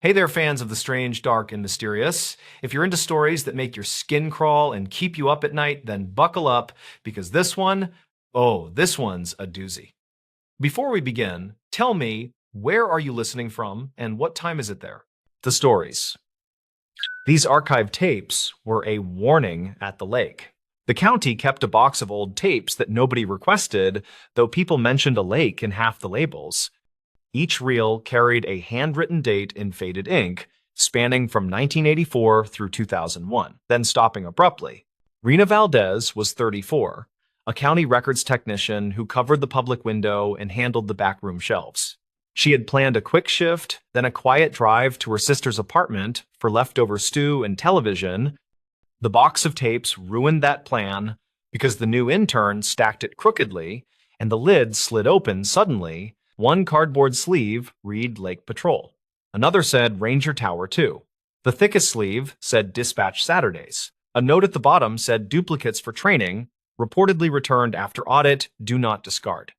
Hey there, fans of the strange, dark, and mysterious. If you're into stories that make your skin crawl and keep you up at night, then buckle up because this one's a doozy. Before we begin, tell me, where are you listening from and what time is it there? The stories. These archived tapes were a warning at the lake. The county kept a box of old tapes that nobody requested, though people mentioned a lake in half the labels. Each reel carried a handwritten date in faded ink, spanning from 1984 through 2001, then stopping abruptly. Rena Valdez was 34, a county records technician who covered the public window and handled the backroom shelves. She had planned a quick shift, then a quiet drive to her sister's apartment for leftover stew and television. The box of tapes ruined that plan because the new intern stacked it crookedly, and the lid slid open suddenly. One cardboard sleeve read Lake Patrol. Another said Ranger Tower 2. The thickest sleeve said Dispatch Saturdays. A note at the bottom said duplicates for training, reportedly returned after audit, do not discard.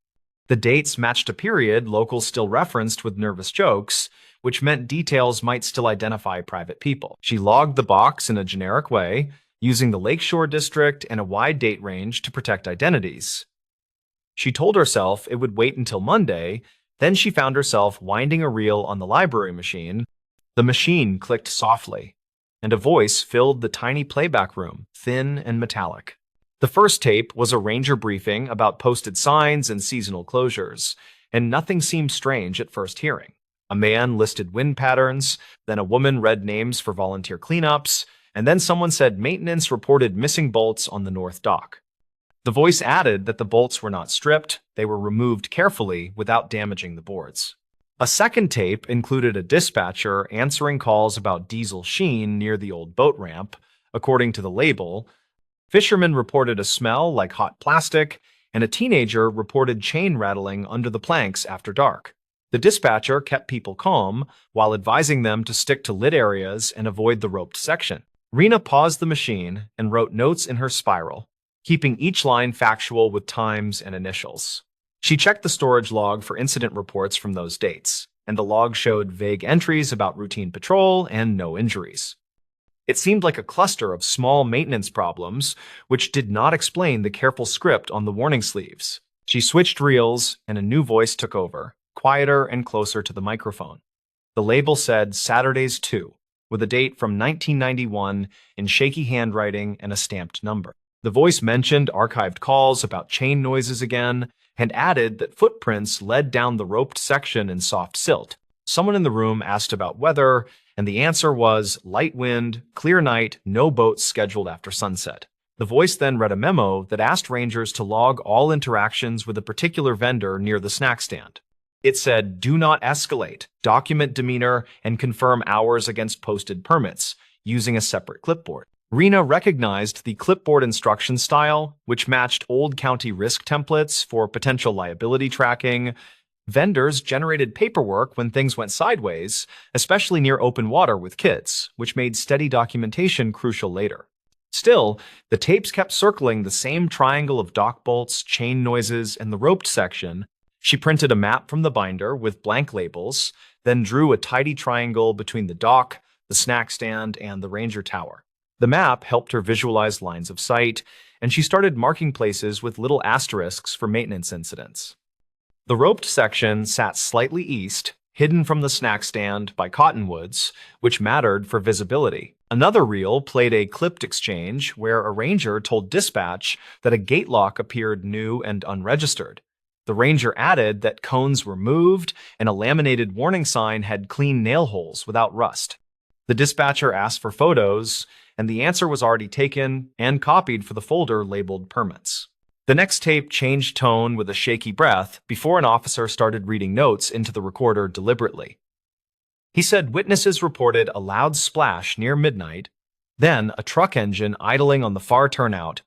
The dates matched a period locals still referenced with nervous jokes, which meant details might still identify private people. She logged the box in a generic way, using the Lakeshore District and a wide date range to protect identities. She told herself it would wait until Monday, then she found herself winding a reel on the library machine. The machine clicked softly, and a voice filled the tiny playback room, thin and metallic. The first tape was a ranger briefing about posted signs and seasonal closures, and nothing seemed strange at first hearing. A man listed wind patterns, then a woman read names for volunteer cleanups, and then someone said maintenance reported missing bolts on the north dock. The voice added that the bolts were not stripped, they were removed carefully without damaging the boards. A second tape included a dispatcher answering calls about diesel sheen near the old boat ramp. According to the label, fishermen reported a smell like hot plastic, and a teenager reported chain rattling under the planks after dark. The dispatcher kept people calm while advising them to stick to lit areas and avoid the roped section. Rena paused the machine and wrote notes in her spiral, keeping each line factual with times and initials. She checked the storage log for incident reports from those dates, and the log showed vague entries about routine patrol and no injuries. It seemed like a cluster of small maintenance problems, which did not explain the careful script on the warning sleeves. She switched reels, and a new voice took over, quieter and closer to the microphone. The label said Saturdays 2, with a date from 1991 in shaky handwriting and a stamped number. The voice mentioned archived calls about chain noises again, and added that footprints led down the roped section in soft silt. Someone in the room asked about weather, and the answer was light wind, clear night, no boats scheduled after sunset. The voice then read a memo that asked rangers to log all interactions with a particular vendor near the snack stand. It said, do not escalate, document demeanor, and confirm hours against posted permits, using a separate clipboard. Rena recognized the clipboard instruction style, which matched old county risk templates for potential liability tracking. Vendors generated paperwork when things went sideways, especially near open water with kids, which made steady documentation crucial later. Still, the tapes kept circling the same triangle of dock bolts, chain noises, and the roped section. She printed a map from the binder with blank labels, then drew a tidy triangle between the dock, the snack stand, and the ranger tower. The map helped her visualize lines of sight, and she started marking places with little asterisks for maintenance incidents. The roped section sat slightly east, hidden from the snack stand by cottonwoods, which mattered for visibility. Another reel played a clipped exchange where a ranger told dispatch that a gate lock appeared new and unregistered. The ranger added that cones were moved and a laminated warning sign had clean nail holes without rust. The dispatcher asked for photos, and the answer was already taken and copied for the folder labeled permits. The next tape changed tone with a shaky breath before an officer started reading notes into the recorder deliberately. He said witnesses reported a loud splash near midnight, then a truck engine idling on the far turnout.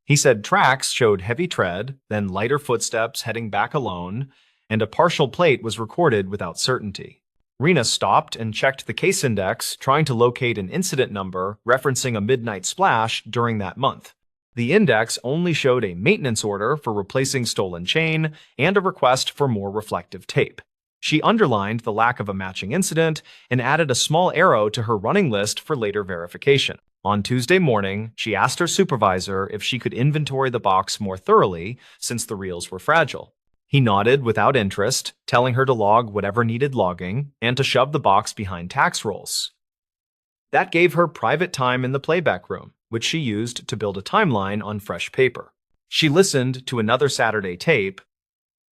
He said tracks showed heavy tread, then lighter footsteps heading back alone, and a partial plate was recorded without certainty. Rena stopped and checked the case index, trying to locate an incident number referencing a midnight splash during that month. The index only showed a maintenance order for replacing stolen chain and a request for more reflective tape. She underlined the lack of a matching incident and added a small arrow to her running list for later verification. On Tuesday morning, she asked her supervisor if she could inventory the box more thoroughly since the reels were fragile. He nodded without interest, telling her to log whatever needed logging and to shove the box behind tax rolls. That gave her private time in the playback room, which she used to build a timeline on fresh paper. She listened to another Saturday tape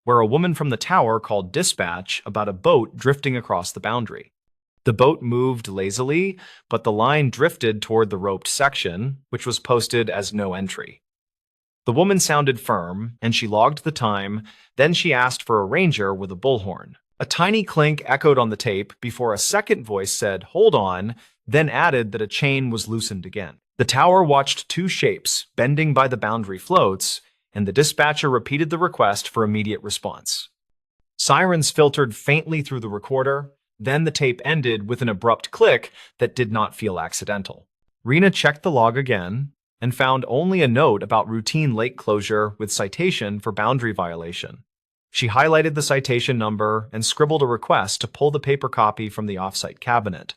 where a woman from the tower called dispatch about a boat drifting across the boundary. The boat moved lazily, but the line drifted toward the roped section, which was posted as no entry. The woman sounded firm, and she logged the time. Then she asked for a ranger with a bullhorn. A tiny clink echoed on the tape before a second voice said, "Hold on," then added that a chain was loosened again. The tower watched two shapes bending by the boundary floats, and the dispatcher repeated the request for immediate response. Sirens filtered faintly through the recorder. Then the tape ended with an abrupt click that did not feel accidental. Rena checked the log again and found only a note about routine lake closure with citation for boundary violation. She highlighted the citation number and scribbled a request to pull the paper copy from the offsite cabinet.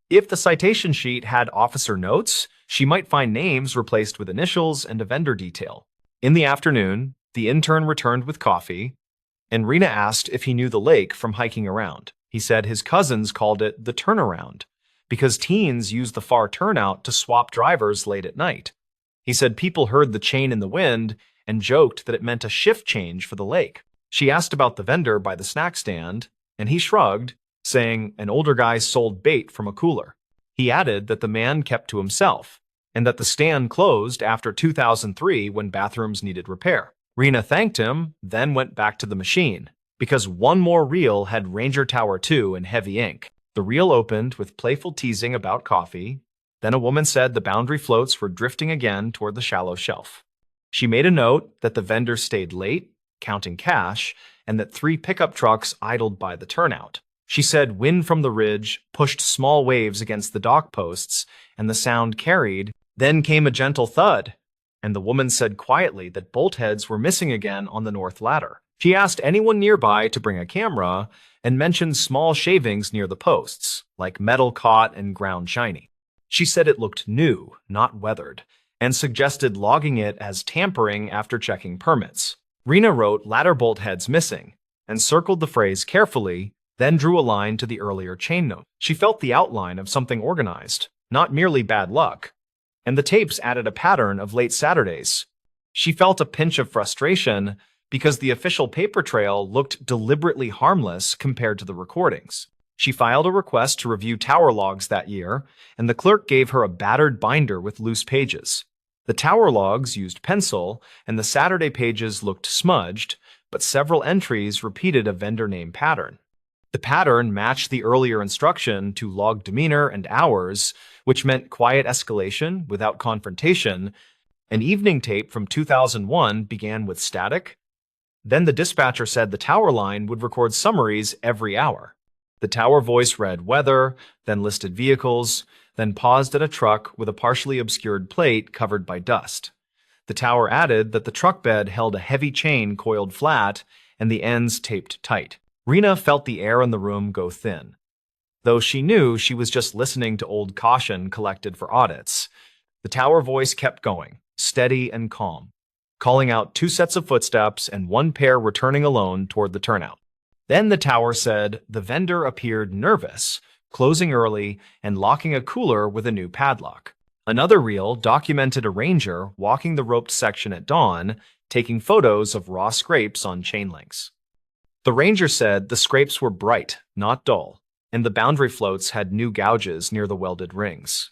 If the citation sheet had officer notes, she might find names replaced with initials and a vendor detail. In the afternoon, the intern returned with coffee, and Rena asked if he knew the lake from hiking around. He said his cousins called it the turnaround because teens use the far turnout to swap drivers late at night. He said people heard the chain in the wind and joked that it meant a shift change for the lake. She asked about the vendor by the snack stand, and he shrugged, saying an older guy sold bait from a cooler. He added that the man kept to himself and that the stand closed after 2003 when bathrooms needed repair. Rena thanked him, then went back to the machine, because one more reel had Ranger Tower 2 in heavy ink. The reel opened with playful teasing about coffee. Then a woman said the boundary floats were drifting again toward the shallow shelf. She made a note that the vendor stayed late, counting cash, and that 3 pickup trucks idled by the turnout. She said wind from the ridge pushed small waves against the dock posts, and the sound carried. Then came a gentle thud, and the woman said quietly that bolt heads were missing again on the north ladder. She asked anyone nearby to bring a camera and mentioned small shavings near the posts, like metal caught and ground shiny. She said it looked new, not weathered, and suggested logging it as tampering after checking permits. Rena wrote ladder bolt heads missing and circled the phrase carefully, then drew a line to the earlier chain note. She felt the outline of something organized, not merely bad luck, and the tapes added a pattern of late Saturdays. She felt a pinch of frustration because the official paper trail looked deliberately harmless compared to the recordings. She filed a request to review tower logs that year, and the clerk gave her a battered binder with loose pages. The tower logs used pencil, and the Saturday pages looked smudged, but several entries repeated a vendor name pattern. The pattern matched the earlier instruction to log demeanor and hours, which meant quiet escalation without confrontation. An evening tape from 2001 began with static. Then the dispatcher said the tower line would record summaries every hour. The tower voice read weather, then listed vehicles, then paused at a truck with a partially obscured plate covered by dust. The tower added that the truck bed held a heavy chain coiled flat and the ends taped tight. Rena felt the air in the room go thin. Though she knew she was just listening to old caution collected for audits, the tower voice kept going, steady and calm, calling out 2 sets of footsteps and 1 pair returning alone toward the turnout. Then the tower said the vendor appeared nervous, closing early and locking a cooler with a new padlock. Another reel documented a ranger walking the roped section at dawn, taking photos of raw scrapes on chain links. The ranger said the scrapes were bright, not dull, and the boundary floats had new gouges near the welded rings.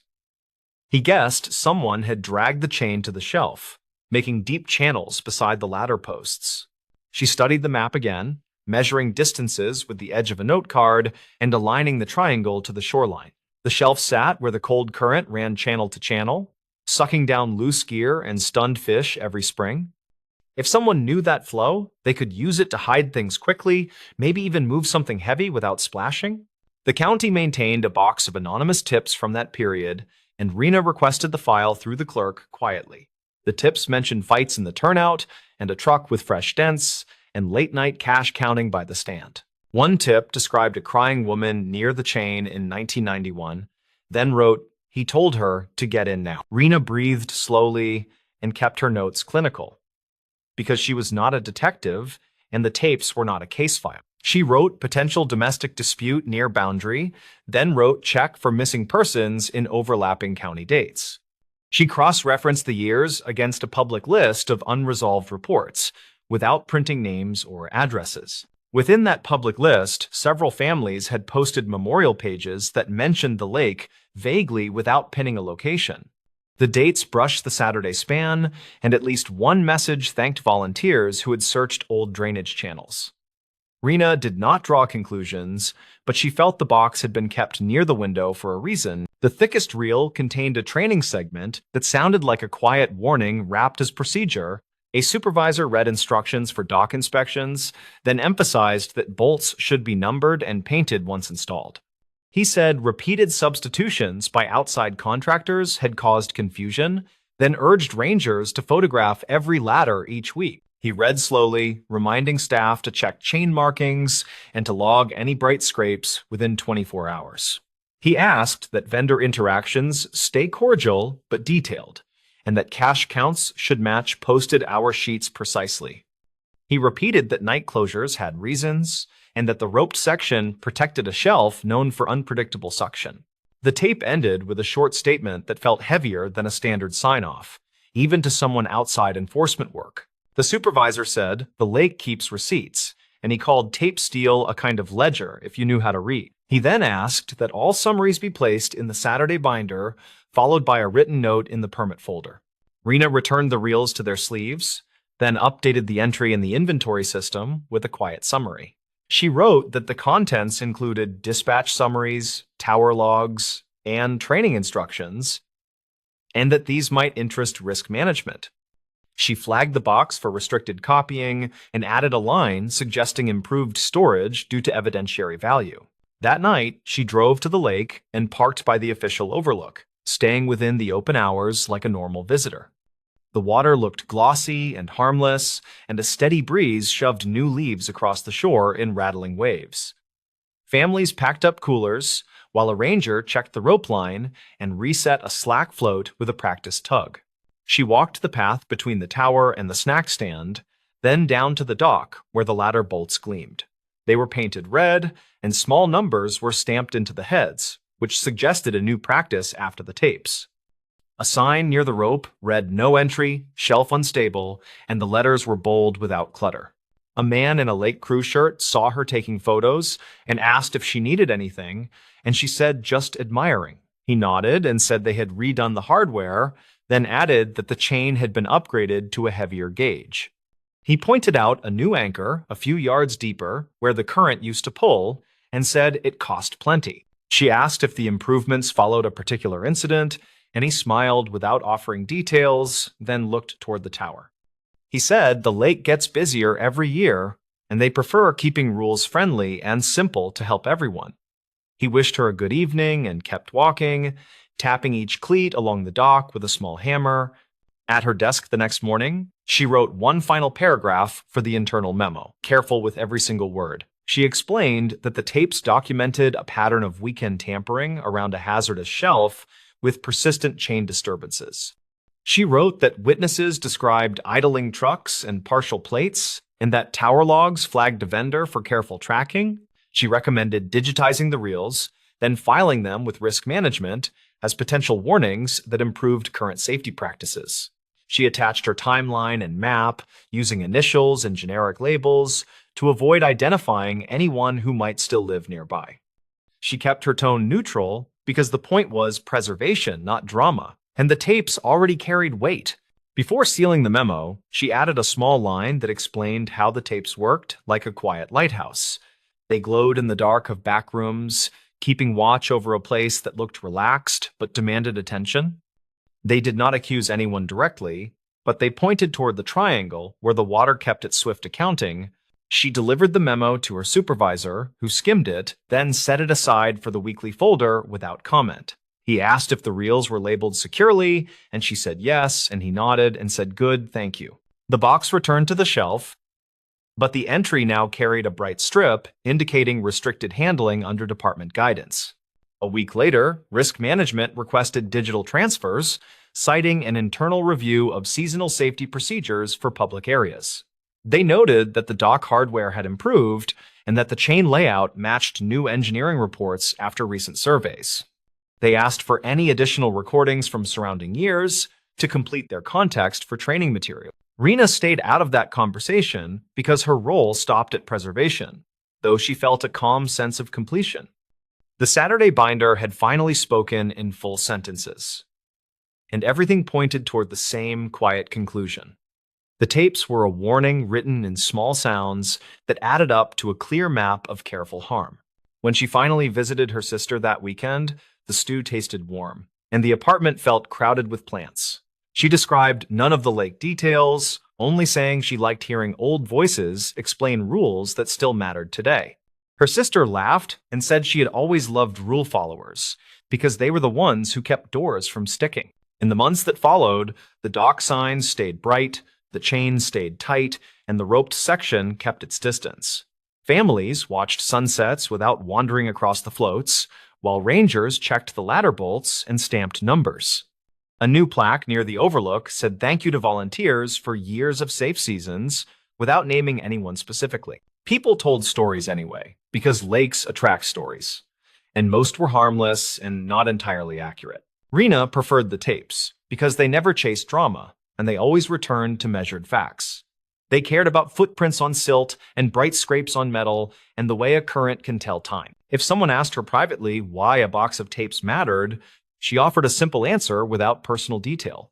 He guessed someone had dragged the chain to the shelf, making deep channels beside the ladder posts. She studied the map again, measuring distances with the edge of a note card and aligning the triangle to the shoreline. The shelf sat where the cold current ran channel to channel, sucking down loose gear and stunned fish every spring. If someone knew that flow, they could use it to hide things quickly, maybe even move something heavy without splashing. The county maintained a box of anonymous tips from that period, and Rena requested the file through the clerk quietly. The tips mentioned fights in the turnout, and a truck with fresh dents, and late-night cash counting by the stand. One tip described a crying woman near the chain in 1991, then wrote, "He told her to get in now." Rena breathed slowly and kept her notes clinical because she was not a detective and the tapes were not a case file. She wrote potential domestic dispute near boundary, then wrote check for missing persons in overlapping county dates. She cross-referenced the years against a public list of unresolved reports without printing names or addresses. Within that public list, several families had posted memorial pages that mentioned the lake vaguely without pinning a location. The dates brushed the Saturday span, and at least one message thanked volunteers who had searched old drainage channels. Rena did not draw conclusions, but she felt the box had been kept near the window for a reason. The thickest reel contained a training segment that sounded like a quiet warning wrapped as procedure. A supervisor read instructions for dock inspections, then emphasized that bolts should be numbered and painted once installed. He said repeated substitutions by outside contractors had caused confusion, then urged rangers to photograph every ladder each week. He read slowly, reminding staff to check chain markings and to log any bright scrapes within 24 hours. He asked that vendor interactions stay cordial but detailed, and that cash counts should match posted hour sheets precisely. He repeated that night closures had reasons, and that the roped section protected a shelf known for unpredictable suction. The tape ended with a short statement that felt heavier than a standard sign-off, even to someone outside enforcement work. The supervisor said the lake keeps receipts, and he called tape steel a kind of ledger if you knew how to read. He then asked that all summaries be placed in the Saturday binder, followed by a written note in the permit folder. Rena returned the reels to their sleeves, then updated the entry in the inventory system with a quiet summary. She wrote that the contents included dispatch summaries, tower logs, and training instructions, and that these might interest risk management. She flagged the box for restricted copying and added a line suggesting improved storage due to evidentiary value. That night, she drove to the lake and parked by the official overlook, staying within the open hours like a normal visitor. The water looked glossy and harmless, and a steady breeze shoved new leaves across the shore in rattling waves. Families packed up coolers, while a ranger checked the rope line and reset a slack float with a practice tug. She walked the path between the tower and the snack stand, then down to the dock where the ladder bolts gleamed. They were painted red, and small numbers were stamped into the heads, which suggested a new practice after the tapes. A sign near the rope read "No entry, shelf unstable," and the letters were bold without clutter. A man in a lake crew shirt saw her taking photos and asked if she needed anything, and she said just admiring. He nodded and said they had redone the hardware, then added that the chain had been upgraded to a heavier gauge. He pointed out a new anchor a few yards deeper where the current used to pull and said it cost plenty. She asked if the improvements followed a particular incident, and he smiled without offering details, then looked toward the tower. He said the lake gets busier every year, and they prefer keeping rules friendly and simple to help everyone. He wished her a good evening and kept walking, tapping each cleat along the dock with a small hammer. At her desk the next morning, she wrote one final paragraph for the internal memo, careful with every single word. She explained that the tapes documented a pattern of weekend tampering around a hazardous shelf with persistent chain disturbances. She wrote that witnesses described idling trucks and partial plates, and that tower logs flagged a vendor for careful tracking. She recommended digitizing the reels, then filing them with risk management as potential warnings that improved current safety practices. She attached her timeline and map using initials and generic labels to avoid identifying anyone who might still live nearby. She kept her tone neutral because the point was preservation, not drama, and the tapes already carried weight. Before sealing the memo, she added a small line that explained how the tapes worked like a quiet lighthouse. They glowed in the dark of back rooms, keeping watch over a place that looked relaxed but demanded attention. They did not accuse anyone directly, but they pointed toward the triangle where the water kept its swift accounting. She delivered the memo to her supervisor, who skimmed it, then set it aside for the weekly folder without comment. He asked if the reels were labeled securely, and she said yes, and he nodded and said good, thank you. The box returned to the shelf, but the entry now carried a bright strip indicating restricted handling under department guidance. A week later, risk management requested digital transfers, citing an internal review of seasonal safety procedures for public areas. They noted that the dock hardware had improved and that the chain layout matched new engineering reports after recent surveys. They asked for any additional recordings from surrounding years to complete their context for training material. Rena stayed out of that conversation because her role stopped at preservation, though she felt a calm sense of completion. The Saturday binder had finally spoken in full sentences, and everything pointed toward the same quiet conclusion. The tapes were a warning written in small sounds that added up to a clear map of careful harm. When she finally visited her sister that weekend, the stew tasted warm, and the apartment felt crowded with plants. She described none of the lake details, only saying she liked hearing old voices explain rules that still mattered today. Her sister laughed and said she had always loved rule followers because they were the ones who kept doors from sticking. In the months that followed, the dock signs stayed bright, the chain stayed tight, and the roped section kept its distance. Families watched sunsets without wandering across the floats, while rangers checked the ladder bolts and stamped numbers. A new plaque near the overlook said thank you to volunteers for years of safe seasons without naming anyone specifically. People told stories anyway, because lakes attract stories, and most were harmless and not entirely accurate. Rena preferred the tapes because they never chased drama, and they always returned to measured facts. They cared about footprints on silt and bright scrapes on metal and the way a current can tell time. If someone asked her privately why a box of tapes mattered, she offered a simple answer without personal detail.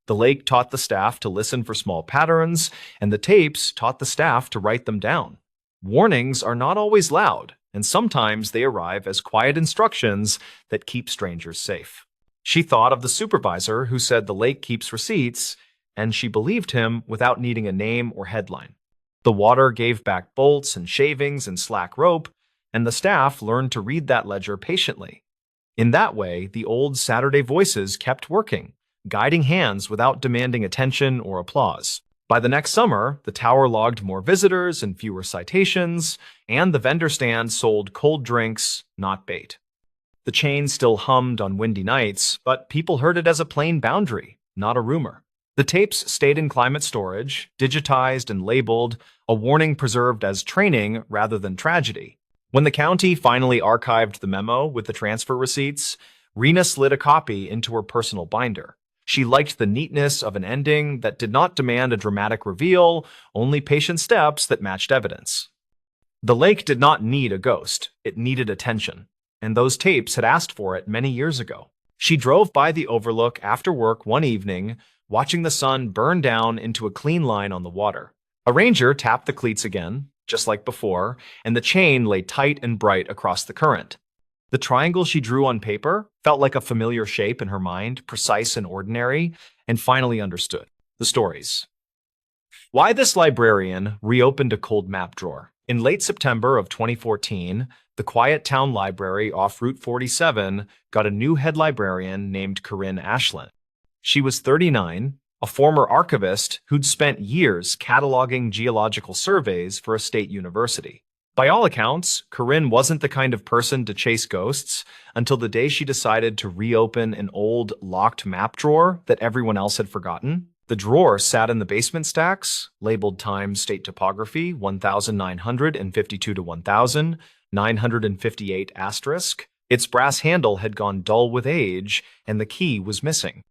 The lake taught the staff to listen for small patterns, and the tapes taught the staff to write them down. Warnings are not always loud, and sometimes they arrive as quiet instructions that keep strangers safe. She thought of the supervisor who said the lake keeps receipts, and she believed him without needing a name or headline. The water gave back bolts and shavings and slack rope, and the staff learned to read that ledger patiently. In that way, the old Saturday voices kept working, guiding hands without demanding attention or applause. By the next summer, the tower logged more visitors and fewer citations, and the vendor stand sold cold drinks, not bait. The chain still hummed on windy nights, but people heard it as a plain boundary, not a rumor. The tapes stayed in climate storage, digitized and labeled, a warning preserved as training rather than tragedy. When the county finally archived the memo with the transfer receipts, Rena slid a copy into her personal binder. She liked the neatness of an ending that did not demand a dramatic reveal, only patient steps that matched evidence. The lake did not need a ghost, it needed attention, and those tapes had asked for it many years ago. She drove by the overlook after work one evening, watching the sun burn down into a clean line on the water. A ranger tapped the cleats again, just like before, and the chain lay tight and bright across the current. The triangle she drew on paper felt like a familiar shape in her mind, precise and ordinary, and finally understood. The stories. Why this librarian reopened a cold map drawer. In late September of 2014, the Quiet Town Library off Route 47 got a new head librarian named Corinne Ashland. She was 39, a former archivist who'd spent years cataloging geological surveys for a state university. By all accounts, Corinne wasn't the kind of person to chase ghosts until the day she decided to reopen an old, locked map drawer that everyone else had forgotten. The drawer sat in the basement stacks, labeled Time State Topography 1952 to 1958 asterisk. Its brass handle had gone dull with age, and the key was missing.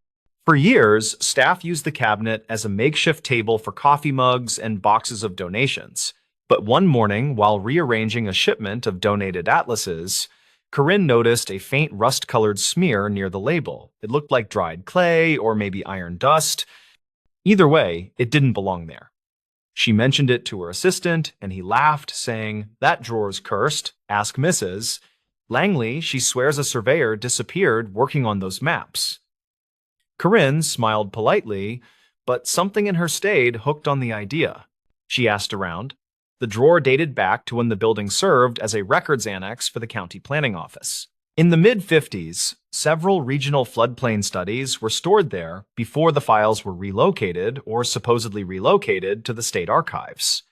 For years, staff used the cabinet as a makeshift table for coffee mugs and boxes of donations. But one morning, while rearranging a shipment of donated atlases, Corinne noticed a faint rust-colored smear near the label. It looked like dried clay or maybe iron dust. Either way, it didn't belong there. She mentioned it to her assistant, and he laughed, saying, "That drawer's cursed. Ask Mrs. Langley. She swears a surveyor disappeared working on those maps." Corinne smiled politely, but something in her stayed hooked on the idea. She asked around. The drawer dated back to when the building served as a records annex for the county planning office. In the mid-50s, several regional floodplain studies were stored there before the files were relocated or supposedly relocated to the state archives.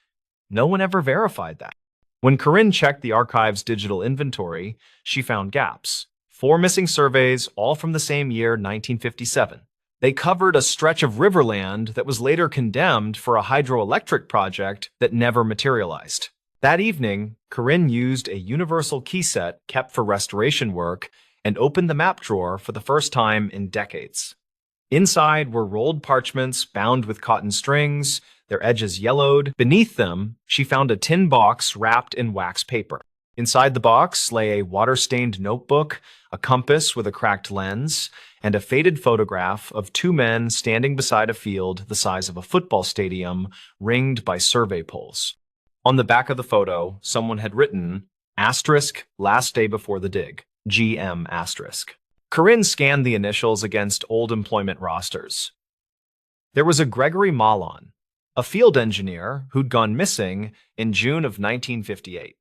No one ever verified that. When Corinne checked the archive's digital inventory, she found gaps. 4 missing surveys, all from the same year, 1957. They covered a stretch of riverland that was later condemned for a hydroelectric project that never materialized. That evening, Corinne used a universal key set kept for restoration work and opened the map drawer for the first time in decades. Inside were rolled parchments bound with cotton strings, their edges yellowed. Beneath them, she found a tin box wrapped in wax paper. Inside the box lay a water-stained notebook, a compass with a cracked lens, and a faded photograph of 2 men standing beside a field the size of a football stadium, ringed by survey poles. On the back of the photo, someone had written, asterisk, last day before the dig, GM asterisk. Corinne scanned the initials against old employment rosters. There was a Gregory Malon, a field engineer who'd gone missing in June of 1958.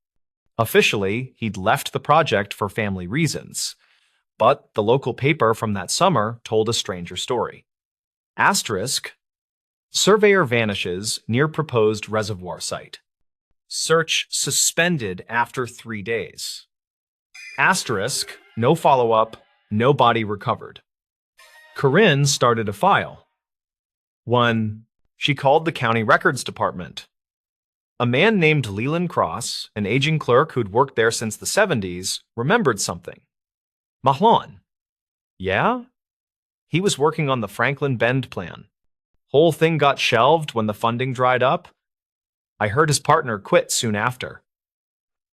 Officially, he'd left the project for family reasons, but the local paper from that summer told a stranger story. Asterisk, surveyor vanishes near proposed reservoir site. Search suspended after 3 days. Asterisk, no follow-up, no body recovered. Corinne started a file. 1. She called the county records department. A man named Leland Cross, an aging clerk who'd worked there since the 70s, remembered something. Mahlan. Yeah? He was working on the Franklin Bend plan. Whole thing got shelved when the funding dried up. I heard his partner quit soon after.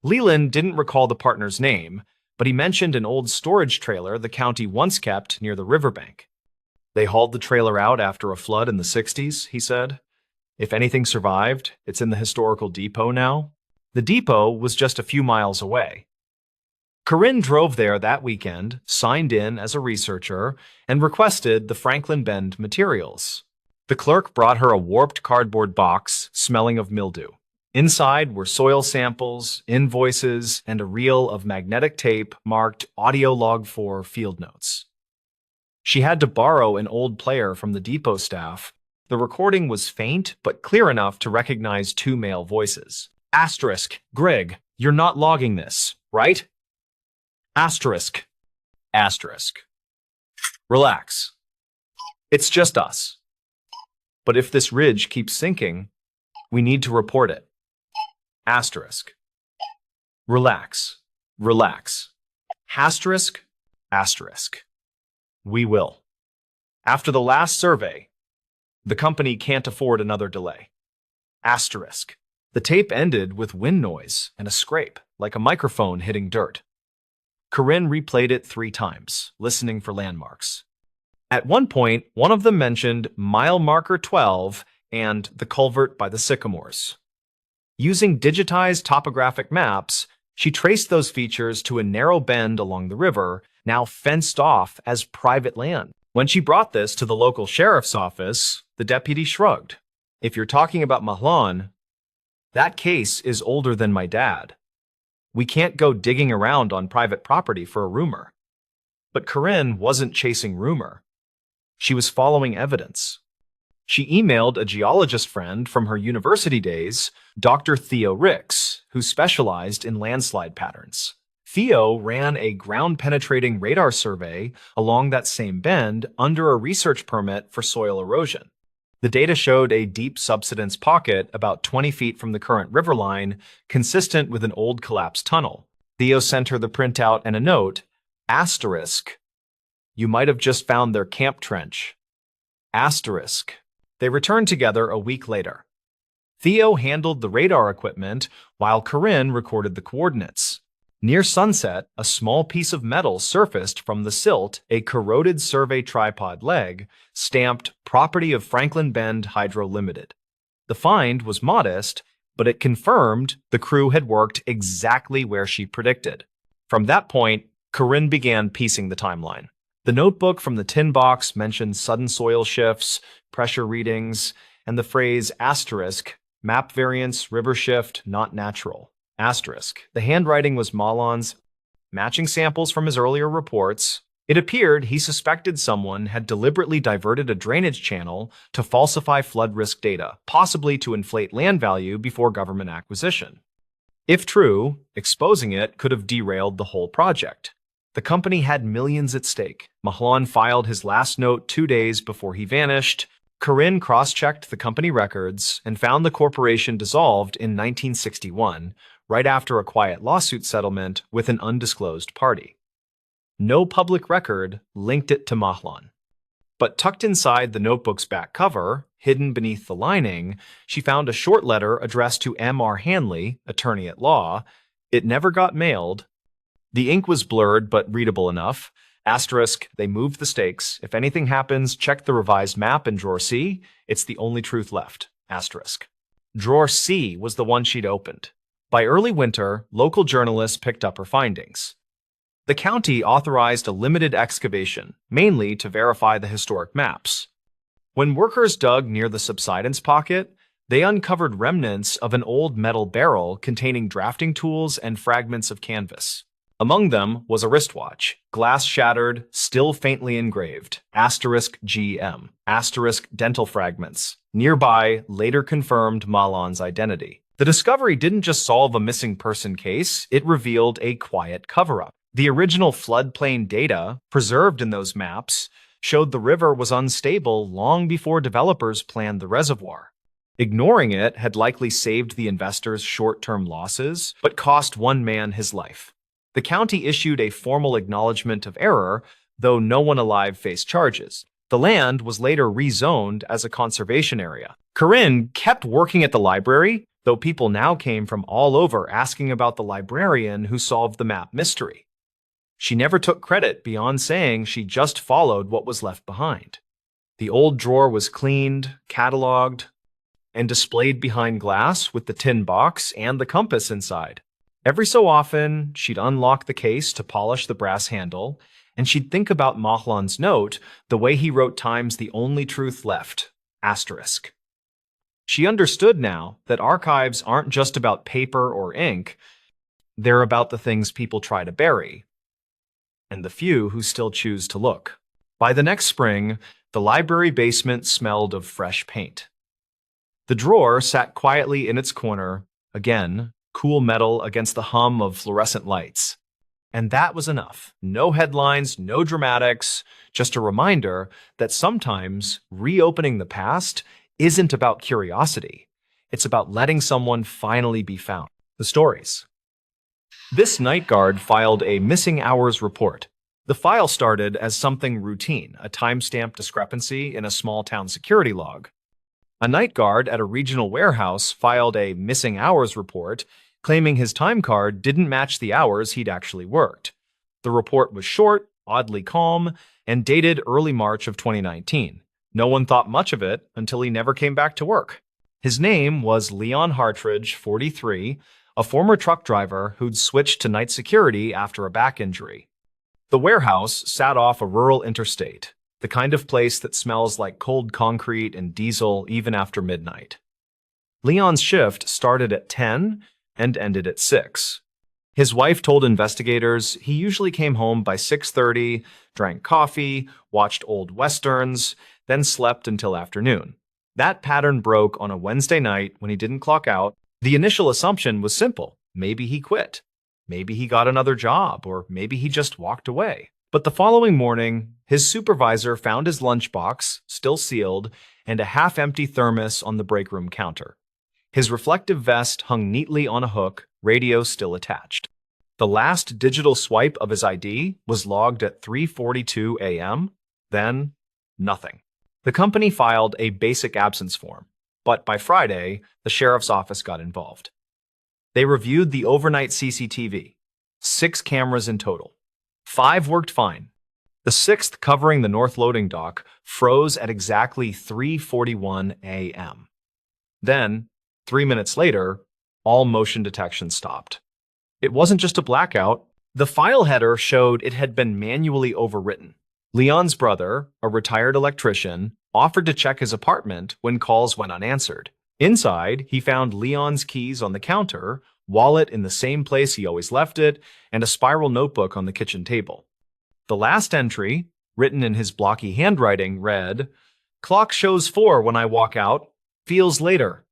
Leland didn't recall the partner's name, but he mentioned an old storage trailer the county once kept near the riverbank. They hauled the trailer out after a flood in the 60s, he said. If anything survived, it's in the historical depot now. The depot was just a few miles away. Corinne drove there that weekend, signed in as a researcher, and requested the Franklin Bend materials. The clerk brought her a warped cardboard box smelling of mildew. Inside were soil samples, invoices, and a reel of magnetic tape marked Audio Log 4 field notes. She had to borrow an old player from the depot staff. The recording was faint, but clear enough to recognize 2 male voices. Asterisk, Greg, you're not logging this, right? Asterisk. Asterisk. Relax. It's just us. But if this ridge keeps sinking, we need to report it. Asterisk. Relax. Relax. Asterisk. Asterisk. We will. After the last survey, the company can't afford another delay. Asterisk. The tape ended with wind noise and a scrape, like a microphone hitting dirt. Corinne replayed it 3 times, listening for landmarks. At one point, one of them mentioned mile marker 12 and the culvert by the sycamores. Using digitized topographic maps, she traced those features to a narrow bend along the river, now fenced off as private land. When she brought this to the local sheriff's office, the deputy shrugged. If you're talking about Mahlan, that case is older than my dad. We can't go digging around on private property for a rumor. But Corinne wasn't chasing rumor. She was following evidence. She emailed a geologist friend from her university days, Dr. Theo Ricks, who specialized in landslide patterns. Theo ran a ground-penetrating radar survey along that same bend under a research permit for soil erosion. The data showed a deep subsidence pocket about 20 feet from the current riverline, consistent with an old collapsed tunnel. Theo sent her the printout and a note, asterisk, you might have just found their camp trench. Asterisk. They returned together a week later. Theo handled the radar equipment while Corinne recorded the coordinates. Near sunset, a small piece of metal surfaced from the silt, a corroded survey tripod leg, stamped Property of Franklin Bend Hydro Limited. The find was modest, but it confirmed the crew had worked exactly where she predicted. From that point, Corinne began piecing the timeline. The notebook from the tin box mentioned sudden soil shifts, pressure readings, and the phrase asterisk, map variance, river shift, not natural. Asterisk. The handwriting was Malan's, matching samples from his earlier reports. It appeared he suspected someone had deliberately diverted a drainage channel to falsify flood risk data, possibly to inflate land value before government acquisition. If true, exposing it could have derailed the whole project. The company had millions at stake. Mahlan filed his last note 2 days before he vanished. Corinne cross-checked the company records and found the corporation dissolved in 1961, right after a quiet lawsuit settlement with an undisclosed party. No public record linked it to Mahlan. But tucked inside the notebook's back cover, hidden beneath the lining, she found a short letter addressed to M.R. Hanley, attorney at law. It never got mailed. The ink was blurred but readable enough. Asterisk, they moved the stakes. If anything happens, check the revised map in drawer C. It's the only truth left. Asterisk. Drawer C was the one she'd opened. By early winter, local journalists picked up her findings. The county authorized a limited excavation, mainly to verify the historic maps. When workers dug near the subsidence pocket, they uncovered remnants of an old metal barrel containing drafting tools and fragments of canvas. Among them was a wristwatch, glass shattered, still faintly engraved, asterisk GM, asterisk dental fragments. Nearby, later confirmed Mahlan's identity. The discovery didn't just solve a missing person case, it revealed a quiet cover-up. The original floodplain data, preserved in those maps, showed the river was unstable long before developers planned the reservoir. Ignoring it had likely saved the investors short-term losses, but cost one man his life. The county issued a formal acknowledgement of error, though no one alive faced charges. The land was later rezoned as a conservation area. Corinne kept working at the library, though people now came from all over asking about the librarian who solved the map mystery. She never took credit beyond saying she just followed what was left behind. The old drawer was cleaned, cataloged, and displayed behind glass with the tin box and the compass inside. Every so often, she'd unlock the case to polish the brass handle, and she'd think about Mahlan's note the way he wrote Time's The Only Truth Left, asterisk. She understood now that archives aren't just about paper or ink, they're about the things people try to bury, and the few who still choose to look. By the next spring, the library basement smelled of fresh paint. The drawer sat quietly in its corner, again, cool metal against the hum of fluorescent lights. And that was enough. No headlines, no dramatics, just a reminder that sometimes reopening the past isn't about curiosity. It's about letting someone finally be found. The stories. This night guard filed a missing hours report. The file started as something routine, a timestamp discrepancy in a small town security log. A night guard at a regional warehouse filed a missing hours report, claiming his time card didn't match the hours he'd actually worked. The report was short, oddly calm, and dated early March of 2019. No one thought much of it until he never came back to work. His name was Leon Hartridge, 43, a former truck driver who'd switched to night security after a back injury. The warehouse sat off a rural interstate, the kind of place that smells like cold concrete and diesel even after midnight. Leon's shift started at 10 and ended at 6. His wife told investigators he usually came home by 6:30, drank coffee, watched old westerns, then slept until afternoon. That pattern broke on a Wednesday night when he didn't clock out. The initial assumption was simple. Maybe he quit. Maybe he got another job, or maybe he just walked away. But the following morning, his supervisor found his lunchbox, still sealed, and a half-empty thermos on the break room counter. His reflective vest hung neatly on a hook, radio still attached. The last digital swipe of his ID was logged at 3:42 a.m., then nothing. The company filed a basic absence form, but by Friday, the sheriff's office got involved. They reviewed the overnight CCTV, 6 cameras in total. 5 worked fine. The 6th, covering the north loading dock, froze at exactly 3:41 a.m. Then, 3 minutes later, all motion detection stopped. It wasn't just a blackout. The file header showed it had been manually overwritten. Leon's brother, a retired electrician, offered to check his apartment when calls went unanswered. Inside, he found Leon's keys on the counter, wallet in the same place he always left it, and a spiral notebook on the kitchen table. The last entry, written in his blocky handwriting, read, "Clock shows 4 when I walk out. Feels later.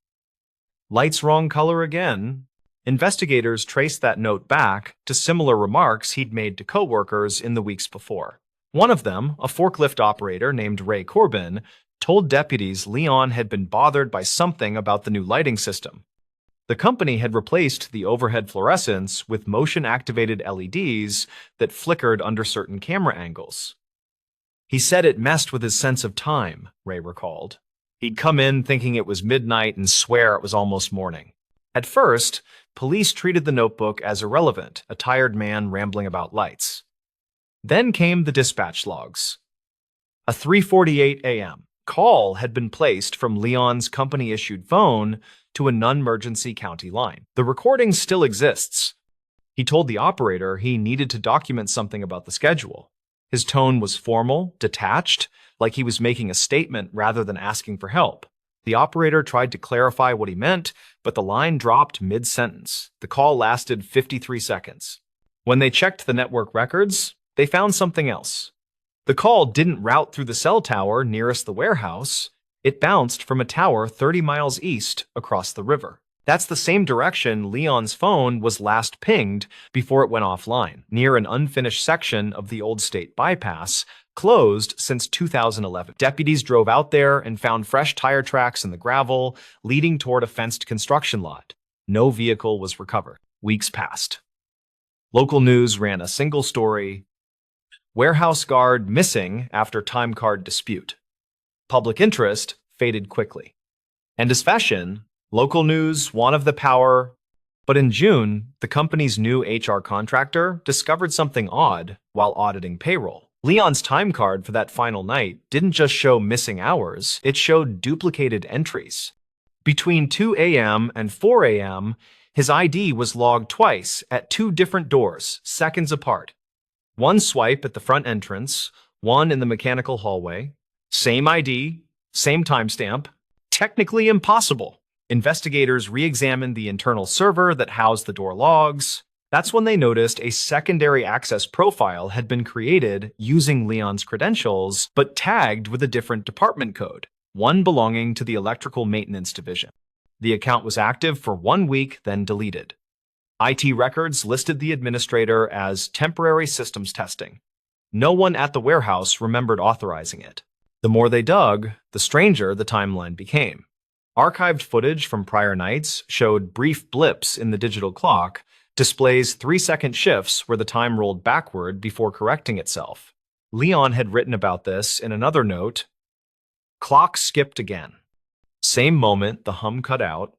Light's wrong color again." Investigators traced that note back to similar remarks he'd made to coworkers in the weeks before. One of them, a forklift operator named Ray Corbin, told deputies Leon had been bothered by something about the new lighting system. The company had replaced the overhead fluorescents with motion-activated LEDs that flickered under certain camera angles. He said it messed with his sense of time, Ray recalled. He'd come in thinking it was midnight and swear it was almost morning. At first, police treated the notebook as irrelevant, a tired man rambling about lights. Then came the dispatch logs. A 3:48 a.m. call had been placed from Leon's company-issued phone to a non-emergency county line. The recording still exists. He told the operator he needed to document something about the schedule. His tone was formal, detached, like he was making a statement rather than asking for help. The operator tried to clarify what he meant, but the line dropped mid-sentence. The call lasted 53 seconds. When they checked the network records, they found something else. The call didn't route through the cell tower nearest the warehouse. It bounced from a tower 30 miles east across the river. That's the same direction Leon's phone was last pinged before it went offline, near an unfinished section of the old state bypass, closed since 2011. Deputies drove out there and found fresh tire tracks in the gravel, leading toward a fenced construction lot. No vehicle was recovered. Weeks passed. Local news ran a single story: warehouse guard missing after time card dispute. Public interest faded quickly. And as fashion, local news wanted the power. But in June, the company's new HR contractor discovered something odd while auditing payroll. Leon's time card for that final night didn't just show missing hours, it showed duplicated entries. Between 2 a.m. and 4 a.m., his ID was logged twice at 2 different doors, seconds apart. One swipe at the front entrance, one in the mechanical hallway. Same ID, same timestamp. Technically impossible. Investigators re-examined the internal server that housed the door logs. That's when they noticed a secondary access profile had been created using Leon's credentials, but tagged with a different department code, one belonging to the electrical maintenance division. The account was active for 1 week, then deleted. IT records listed the administrator as temporary systems testing. No one at the warehouse remembered authorizing it. The more they dug, the stranger the timeline became. Archived footage from prior nights showed brief blips in the digital clock, displays 3-second shifts where the time rolled backward before correcting itself. Leon had written about this in another note. Clock skipped again. Same moment the hum cut out.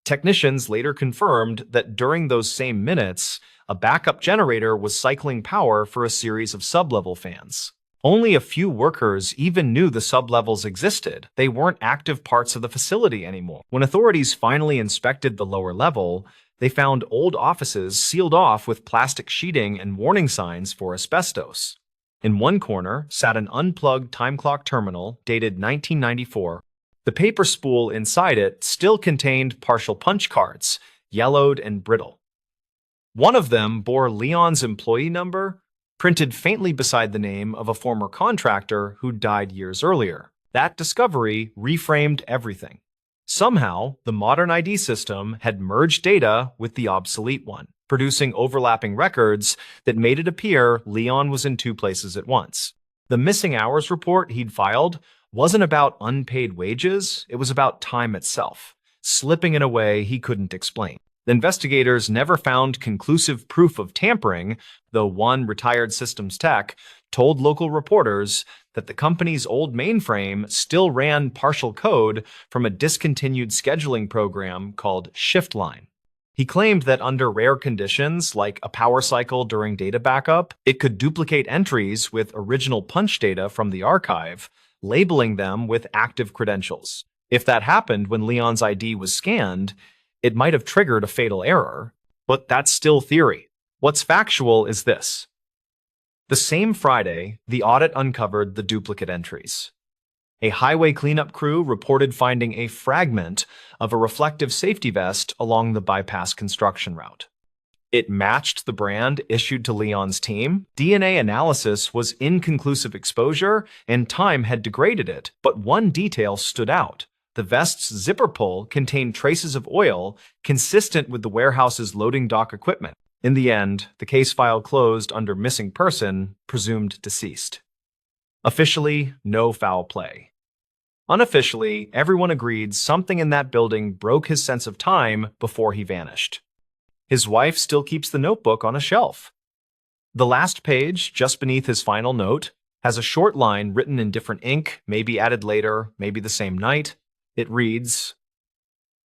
Technicians later confirmed that during those same minutes, a backup generator was cycling power for a series of sublevel fans. Only a few workers even knew the sublevels existed. They weren't active parts of the facility anymore. When authorities finally inspected the lower level, they found old offices sealed off with plastic sheeting and warning signs for asbestos. In one corner sat an unplugged time clock terminal dated 1994. The paper spool inside it still contained partial punch cards, yellowed and brittle. One of them bore Leon's employee number, printed faintly beside the name of a former contractor who died years earlier. That discovery reframed everything. Somehow, the modern ID system had merged data with the obsolete one, producing overlapping records that made it appear Leon was in 2 places at once. The missing hours report he'd filed wasn't about unpaid wages, it was about time itself, slipping in a way he couldn't explain. The investigators never found conclusive proof of tampering, though one retired systems tech told local reporters that the company's old mainframe still ran partial code from a discontinued scheduling program called ShiftLine. He claimed that under rare conditions, like a power cycle during data backup, it could duplicate entries with original punch data from the archive, labeling them with active credentials. If that happened when Leon's ID was scanned, it might have triggered a fatal error, but that's still theory. What's factual is this. The same Friday, the audit uncovered the duplicate entries. A highway cleanup crew reported finding a fragment of a reflective safety vest along the bypass construction route. It matched the brand issued to Leon's team. DNA analysis was inconclusive exposure, and time had degraded it. But one detail stood out. The vest's zipper pull contained traces of oil consistent with the warehouse's loading dock equipment. In the end, the case file closed under missing person, presumed deceased. Officially, no foul play. Unofficially, everyone agreed something in that building broke his sense of time before he vanished. His wife still keeps the notebook on a shelf. The last page, just beneath his final note, has a short line written in different ink, maybe added later, maybe the same night. It reads,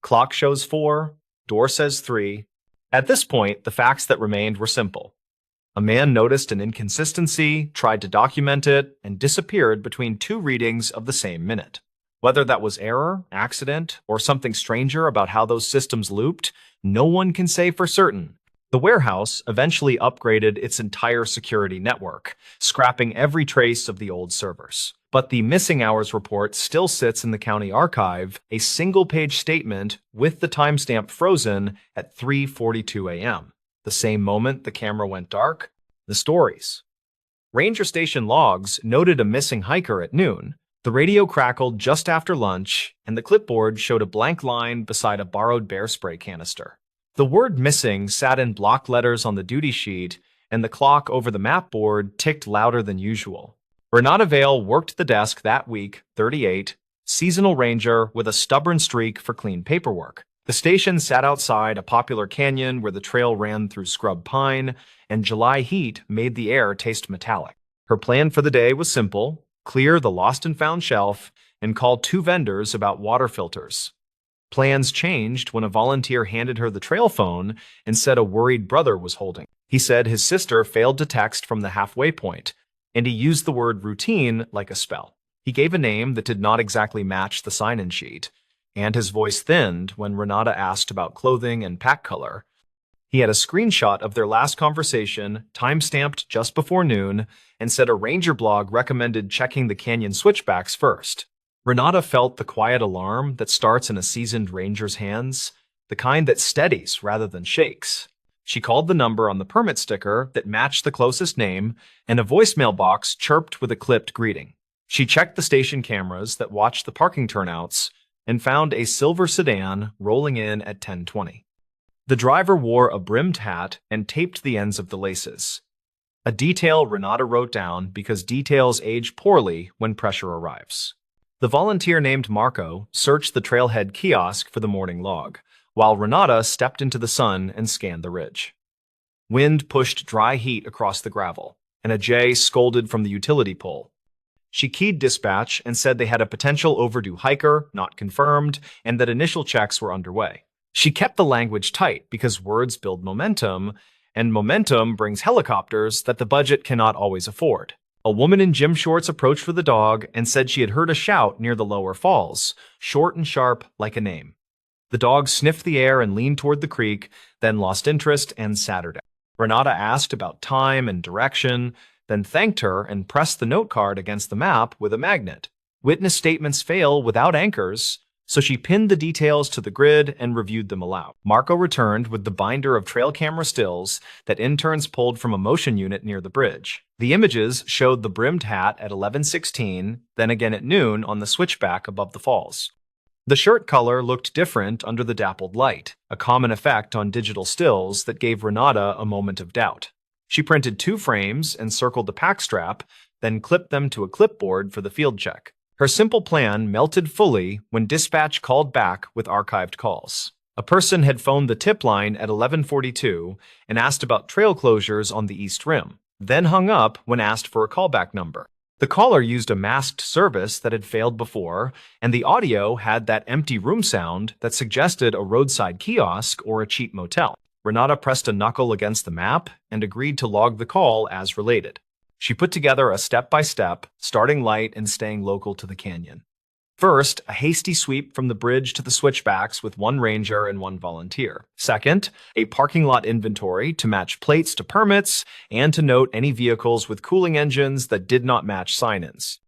"Clock shows 4, door says 3. At this point, the facts that remained were simple. A man noticed an inconsistency, tried to document it, and disappeared between 2 readings of the same minute. Whether that was error, accident, or something stranger about how those systems looped, no one can say for certain. The warehouse eventually upgraded its entire security network, scrapping every trace of the old servers. But the missing hours report still sits in the county archive, a single-page statement with the timestamp frozen at 3:42 a.m. The same moment the camera went dark. The stories. Ranger station logs noted a missing hiker at noon. The radio crackled just after lunch, and the clipboard showed a blank line beside a borrowed bear spray canister. The word missing sat in block letters on the duty sheet, and the clock over the map board ticked louder than usual. Renata Vale worked the desk that week, 38, seasonal ranger with a stubborn streak for clean paperwork. The station sat outside a popular canyon where the trail ran through scrub pine, and July heat made the air taste metallic. Her plan for the day was simple: clear the lost and found shelf, and call 2 vendors about water filters. Plans changed when a volunteer handed her the trail phone and said a worried brother was holding. He said his sister failed to text from the halfway point, and he used the word routine like a spell. He gave a name that did not exactly match the sign-in sheet, and his voice thinned when Renata asked about clothing and pack color. He had a screenshot of their last conversation, time-stamped just before noon, and said a ranger blog recommended checking the canyon switchbacks first. Renata felt the quiet alarm that starts in a seasoned ranger's hands, the kind that steadies rather than shakes. She called the number on the permit sticker that matched the closest name, and a voicemail box chirped with a clipped greeting. She checked the station cameras that watched the parking turnouts and found a silver sedan rolling in at 10:20. The driver wore a brimmed hat and taped the ends of the laces. A detail Renata wrote down because details age poorly when pressure arrives. The volunteer named Marco searched the trailhead kiosk for the morning log, while Renata stepped into the sun and scanned the ridge. Wind pushed dry heat across the gravel, and a jay scolded from the utility pole. She keyed dispatch and said they had a potential overdue hiker, not confirmed, and that initial checks were underway. She kept the language tight because words build momentum, and momentum brings helicopters that the budget cannot always afford. A woman in gym shorts approached with a dog and said she had heard a shout near the lower falls, short and sharp like a name. The dog sniffed the air and leaned toward the creek, then lost interest and sat her down. Renata asked about time and direction, then thanked her and pressed the note card against the map with a magnet. Witness statements fail without anchors, so she pinned the details to the grid and reviewed them aloud. Marco returned with the binder of trail camera stills that interns pulled from a motion unit near the bridge. The images showed the brimmed hat at 11:16, then again at noon on the switchback above the falls. The shirt color looked different under the dappled light, a common effect on digital stills that gave Renata a moment of doubt. She printed 2 frames and circled the pack strap, then clipped them to a clipboard for the field check. Her simple plan melted fully when dispatch called back with archived calls. A person had phoned the tip line at 11:42 and asked about trail closures on the East Rim, then hung up when asked for a callback number. The caller used a masked service that had failed before, and the audio had that empty room sound that suggested a roadside kiosk or a cheap motel. Renata pressed a knuckle against the map and agreed to log the call as related. She put together a step-by-step, starting light and staying local to the canyon. First, a hasty sweep from the bridge to the switchbacks with 1 ranger and 1 volunteer. Second, a parking lot inventory to match plates to permits and to note any vehicles with cooling engines that did not match sign-ins.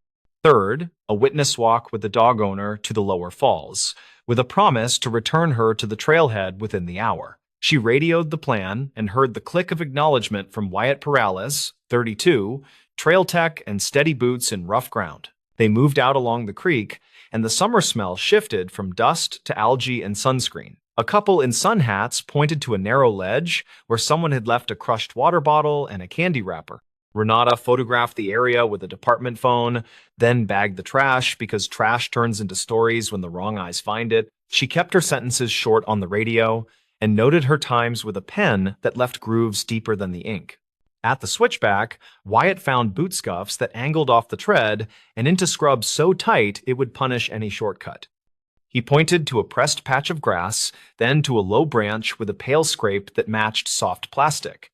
Third, a witness walk with the dog owner to the lower falls, with a promise to return her to the trailhead within the hour. She radioed the plan and heard the click of acknowledgement from Wyatt Perales, 32, trail tech and steady boots in rough ground. They moved out along the creek, and the summer smell shifted from dust to algae and sunscreen. A couple in sun hats pointed to a narrow ledge where someone had left a crushed water bottle and a candy wrapper. Renata photographed the area with a department phone, then bagged the trash because trash turns into stories when the wrong eyes find it. She kept her sentences short on the radio and noted her times with a pen that left grooves deeper than the ink. At the switchback, Wyatt found boot scuffs that angled off the tread and into scrubs so tight it would punish any shortcut. He pointed to a pressed patch of grass, then to a low branch with a pale scrape that matched soft plastic.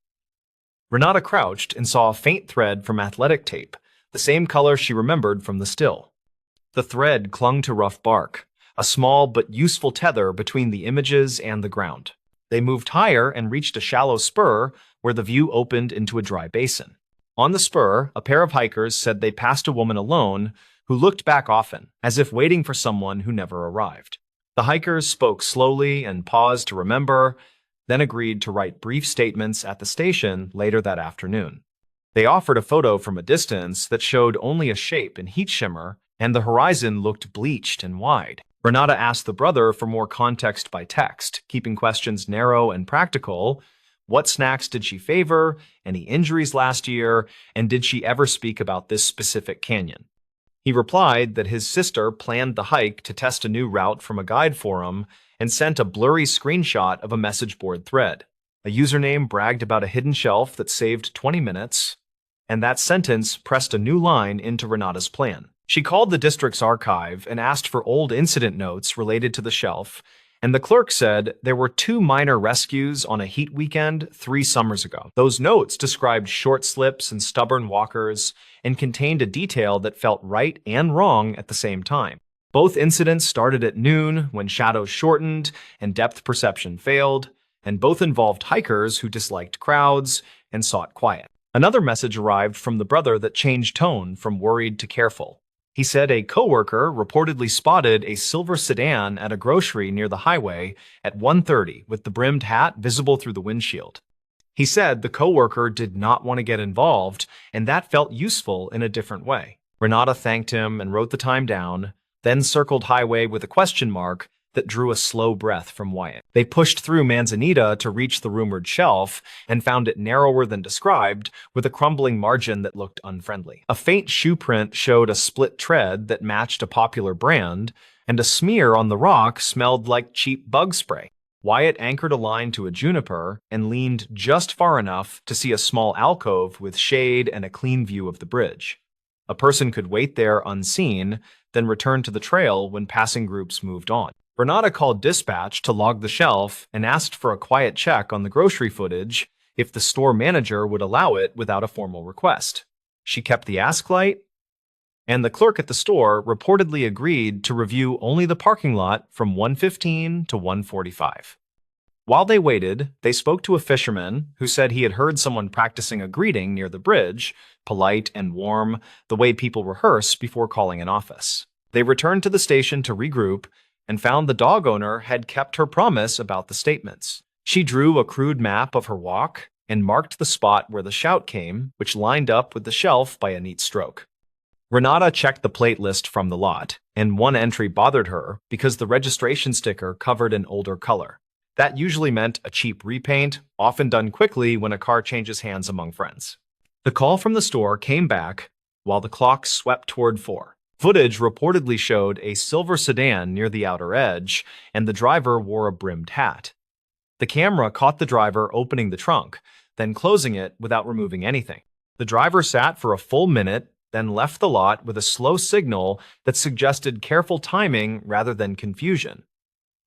Renata crouched and saw a faint thread from athletic tape, the same color she remembered from the still. The thread clung to rough bark, a small but useful tether between the images and the ground. They moved higher and reached a shallow spur where the view opened into a dry basin. On the spur, a pair of hikers said they passed a woman alone who looked back often, as if waiting for someone who never arrived. The hikers spoke slowly and paused to remember, then agreed to write brief statements at the station later that afternoon. They offered a photo from a distance that showed only a shape in heat shimmer, and the horizon looked bleached and wide. Renata asked the brother for more context by text, keeping questions narrow and practical. What snacks did she favor? Any injuries last year? And did she ever speak about this specific canyon? He replied that his sister planned the hike to test a new route from a guide forum and sent a blurry screenshot of a message board thread. A username bragged about a hidden shelf that saved 20 minutes, and that sentence pressed a new line into Renata's plan. She called the district's archive and asked for old incident notes related to the shelf, and the clerk said there were 2 minor rescues on a heat weekend 3 summers ago. Those notes described short slips and stubborn walkers and contained a detail that felt right and wrong at the same time. Both incidents started at noon when shadows shortened and depth perception failed, and both involved hikers who disliked crowds and sought quiet. Another message arrived from the brother that changed tone from worried to careful. He said a coworker reportedly spotted a silver sedan at a grocery near the highway at 1:30 with the brimmed hat visible through the windshield. He said the coworker did not want to get involved, and that felt useful in a different way. Renata thanked him and wrote the time down, then circled highway with a question mark that drew a slow breath from Wyatt. They pushed through Manzanita to reach the rumored shelf and found it narrower than described, with a crumbling margin that looked unfriendly. A faint shoe print showed a split tread that matched a popular brand, and a smear on the rock smelled like cheap bug spray. Wyatt anchored a line to a juniper and leaned just far enough to see a small alcove with shade and a clean view of the bridge. A person could wait there unseen, then return to the trail when passing groups moved on. Renata called dispatch to log the shelf and asked for a quiet check on the grocery footage if the store manager would allow it without a formal request. She kept the ask light, and the clerk at the store reportedly agreed to review only the parking lot from 1:15 to 1:45. While they waited, they spoke to a fisherman who said he had heard someone practicing a greeting near the bridge, polite and warm, the way people rehearse before calling an office. They returned to the station to regroup and found the dog owner had kept her promise about the statements. She drew a crude map of her walk and marked the spot where the shout came, which lined up with the shelf by a neat stroke. Renata checked the plate list from the lot, and one entry bothered her because the registration sticker covered an older color. That usually meant a cheap repaint, often done quickly when a car changes hands among friends. The call from the store came back while the clock swept toward 4. Footage reportedly showed a silver sedan near the outer edge, and the driver wore a brimmed hat. The camera caught the driver opening the trunk, then closing it without removing anything. The driver sat for a full minute, then left the lot with a slow signal that suggested careful timing rather than confusion.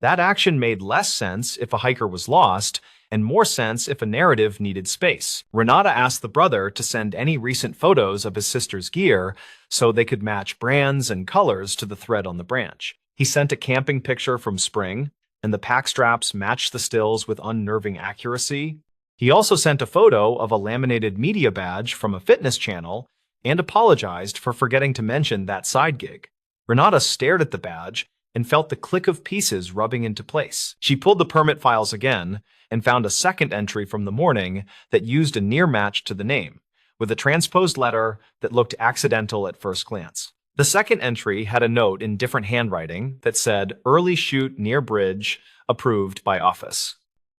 That action made less sense if a hiker was lost, and more sense if a narrative needed space. Renata asked the brother to send any recent photos of his sister's gear so they could match brands and colors to the thread on the branch. He sent a camping picture from spring, and the pack straps matched the stills with unnerving accuracy. He also sent a photo of a laminated media badge from a fitness channel and apologized for forgetting to mention that side gig. Renata stared at the badge and felt the click of pieces rubbing into place. She pulled the permit files again and found a second entry from the morning that used a near match to the name, with a transposed letter that looked accidental at first glance. The second entry had a note in different handwriting that said, "Early shoot near bridge, approved by office."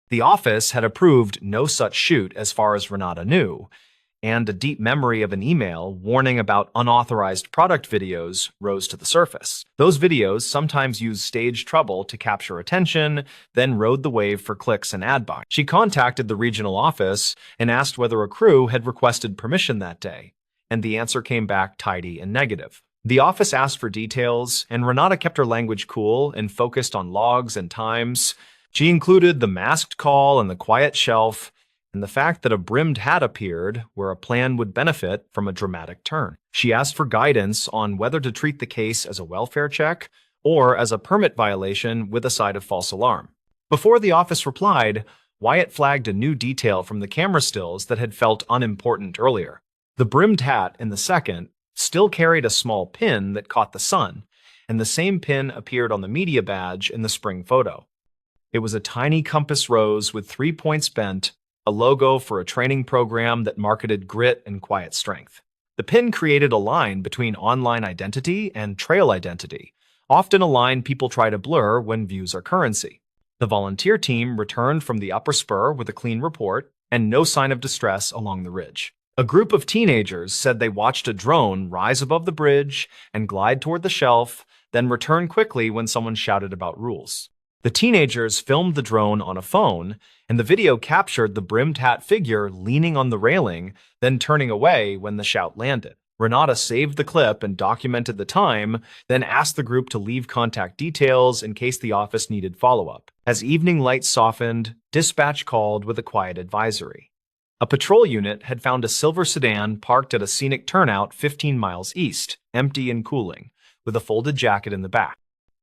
The office had approved no such shoot as far as Renata knew, and a deep memory of an email warning about unauthorized product videos rose to the surface. Those videos sometimes used stage trouble to capture attention, then rode the wave for clicks and ad buys. She contacted the regional office and asked whether a crew had requested permission that day, and the answer came back tidy and negative. The office asked for details, and Renata kept her language cool and focused on logs and times. She included the masked call and the quiet shelf, and the fact that a brimmed hat appeared where a plan would benefit from a dramatic turn. She asked for guidance on whether to treat the case as a welfare check or as a permit violation with a side of false alarm. Before the office replied, Wyatt flagged a new detail from the camera stills that had felt unimportant earlier. The brimmed hat in the second still carried a small pin that caught the sun, and the same pin appeared on the media badge in the spring photo. It was a tiny compass rose with 3 points bent, a logo for a training program that marketed grit and quiet strength. The pin created a line between online identity and trail identity, often a line people try to blur when views are currency. The volunteer team returned from the upper spur with a clean report and no sign of distress along the ridge. A group of teenagers said they watched a drone rise above the bridge and glide toward the shelf, then return quickly when someone shouted about rules. The teenagers filmed the drone on a phone, and the video captured the brimmed hat figure leaning on the railing, then turning away when the shout landed. Renata saved the clip and documented the time, then asked the group to leave contact details in case the office needed follow-up. As evening lights softened, dispatch called with a quiet advisory. A patrol unit had found a silver sedan parked at a scenic turnout 15 miles east, empty and cooling, with a folded jacket in the back.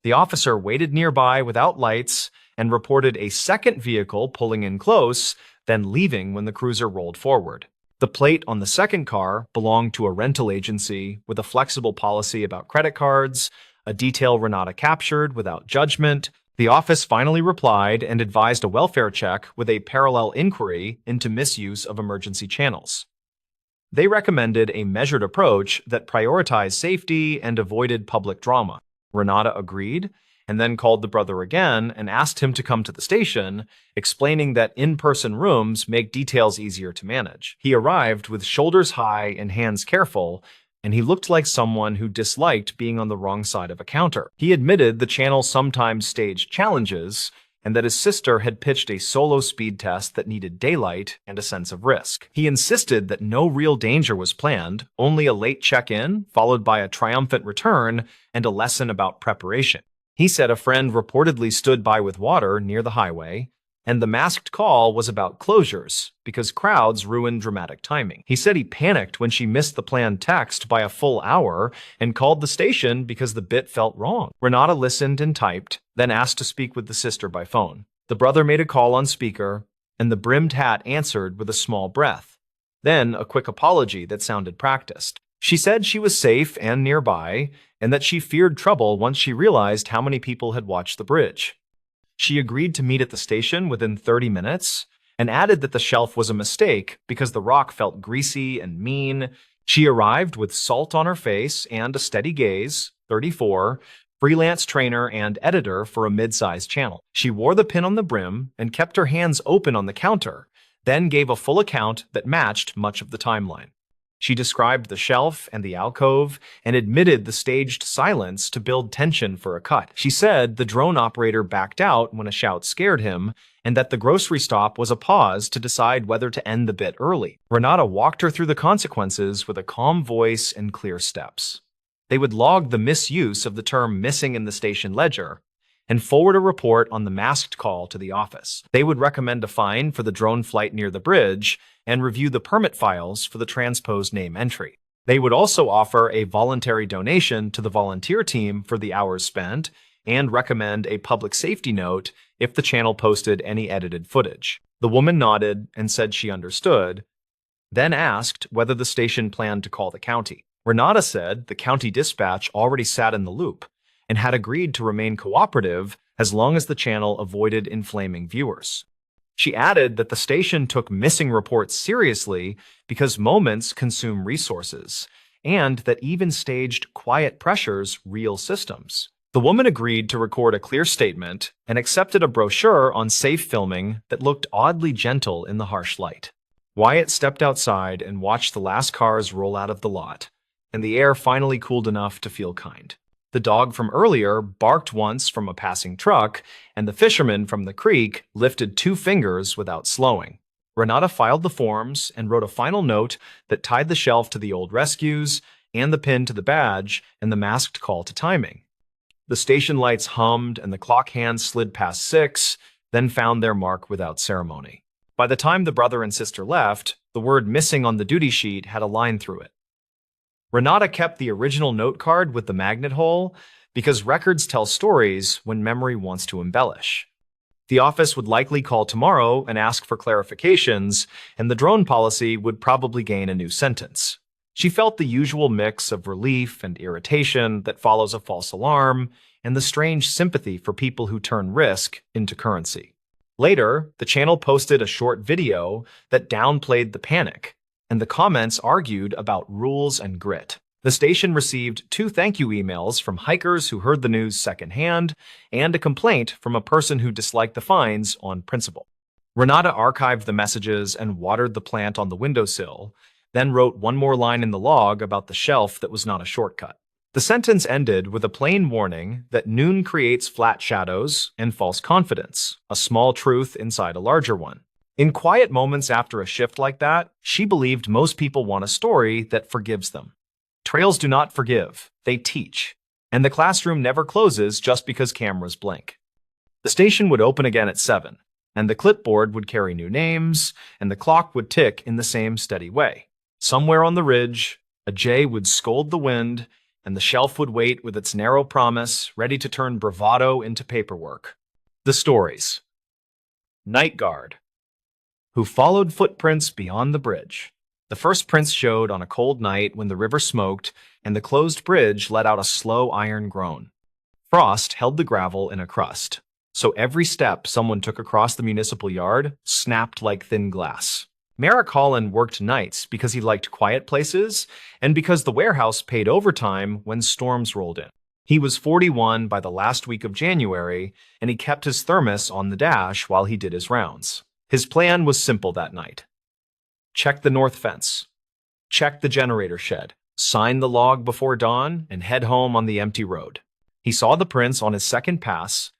The officer waited nearby without lights and reported a second vehicle pulling in close, then leaving when the cruiser rolled forward. The plate on the second car belonged to a rental agency with a flexible policy about credit cards, a detail Renata captured without judgment. The office finally replied and advised a welfare check with a parallel inquiry into misuse of emergency channels. They recommended a measured approach that prioritized safety and avoided public drama. Renata agreed, and then called the brother again and asked him to come to the station, explaining that in-person rooms make details easier to manage. He arrived with shoulders high and hands careful, and he looked like someone who disliked being on the wrong side of a counter. He admitted the channel sometimes staged challenges, and that his sister had pitched a solo speed test that needed daylight and a sense of risk. He insisted that no real danger was planned, only a late check-in, followed by a triumphant return and a lesson about preparation. He said a friend reportedly stood by with water near the highway, and the masked call was about closures because crowds ruined dramatic timing. He said he panicked when she missed the planned text by a full hour and called the station because the bit felt wrong. Renata listened and typed, then asked to speak with the sister by phone. The brother made a call on speaker, and the brimmed hat answered with a small breath, then a quick apology that sounded practiced. She said she was safe and nearby, and that she feared trouble once she realized how many people had watched the bridge. She agreed to meet at the station within 30 minutes and added that the shelf was a mistake because the rock felt greasy and mean. She arrived with salt on her face and a steady gaze, 34, freelance trainer and editor for a mid-sized channel. She wore the pin on the brim and kept her hands open on the counter, then gave a full account that matched much of the timeline. She described the shelf and the alcove and admitted the staged silence to build tension for a cut. She said the drone operator backed out when a shout scared him and that the grocery stop was a pause to decide whether to end the bit early. Renata walked her through the consequences with a calm voice and clear steps. They would log the misuse of the term missing in the station ledger and forward a report on the masked call to the office. They would recommend a fine for the drone flight near the bridge and review the permit files for the transposed name entry. They would also offer a voluntary donation to the volunteer team for the hours spent and recommend a public safety note if the channel posted any edited footage. The woman nodded and said she understood, then asked whether the station planned to call the county. Renata said the county dispatch already sat in the loop, and had agreed to remain cooperative as long as the channel avoided inflaming viewers. She added that the station took missing reports seriously because moments consume resources, and that even staged quiet pressures real systems. The woman agreed to record a clear statement and accepted a brochure on safe filming that looked oddly gentle in the harsh light. Wyatt stepped outside and watched the last cars roll out of the lot, and the air finally cooled enough to feel kind. The dog from earlier barked once from a passing truck, and the fisherman from the creek lifted 2 fingers without slowing. Renata filed the forms and wrote a final note that tied the shelf to the old rescues and the pin to the badge and the masked call to timing. The station lights hummed and the clock hands slid past 6, then found their mark without ceremony. By the time the brother and sister left, the word missing on the duty sheet had a line through it. Renata kept the original note card with the magnet hole because records tell stories when memory wants to embellish. The office would likely call tomorrow and ask for clarifications, and the drone policy would probably gain a new sentence. She felt the usual mix of relief and irritation that follows a false alarm, and the strange sympathy for people who turn risk into currency. Later, the channel posted a short video that downplayed the panic, and the comments argued about rules and grit. The station received 2 thank you emails from hikers who heard the news secondhand, and a complaint from a person who disliked the fines on principle. Renata archived the messages and watered the plant on the windowsill, then wrote one more line in the log about the shelf that was not a shortcut. The sentence ended with a plain warning that noon creates flat shadows and false confidence, a small truth inside a larger one. In quiet moments after a shift like that, she believed most people want a story that forgives them. Trails do not forgive, they teach. And the classroom never closes just because cameras blink. The station would open again at 7, and the clipboard would carry new names, and the clock would tick in the same steady way. Somewhere on the ridge, a jay would scold the wind, and the shelf would wait with its narrow promise, ready to turn bravado into paperwork. The stories. Night Guard, who followed footprints beyond the bridge. The first prints showed on a cold night when the river smoked and the closed bridge let out a slow iron groan. Frost held the gravel in a crust, so every step someone took across the municipal yard snapped like thin glass. Merrick Holland worked nights because he liked quiet places and because the warehouse paid overtime when storms rolled in. He was 41 by the last week of January, and he kept his thermos on the dash while he did his rounds. His plan was simple that night. Check the north fence. Check the generator shed. Sign the log before dawn and head home on the empty road. He saw the prints on his second pass,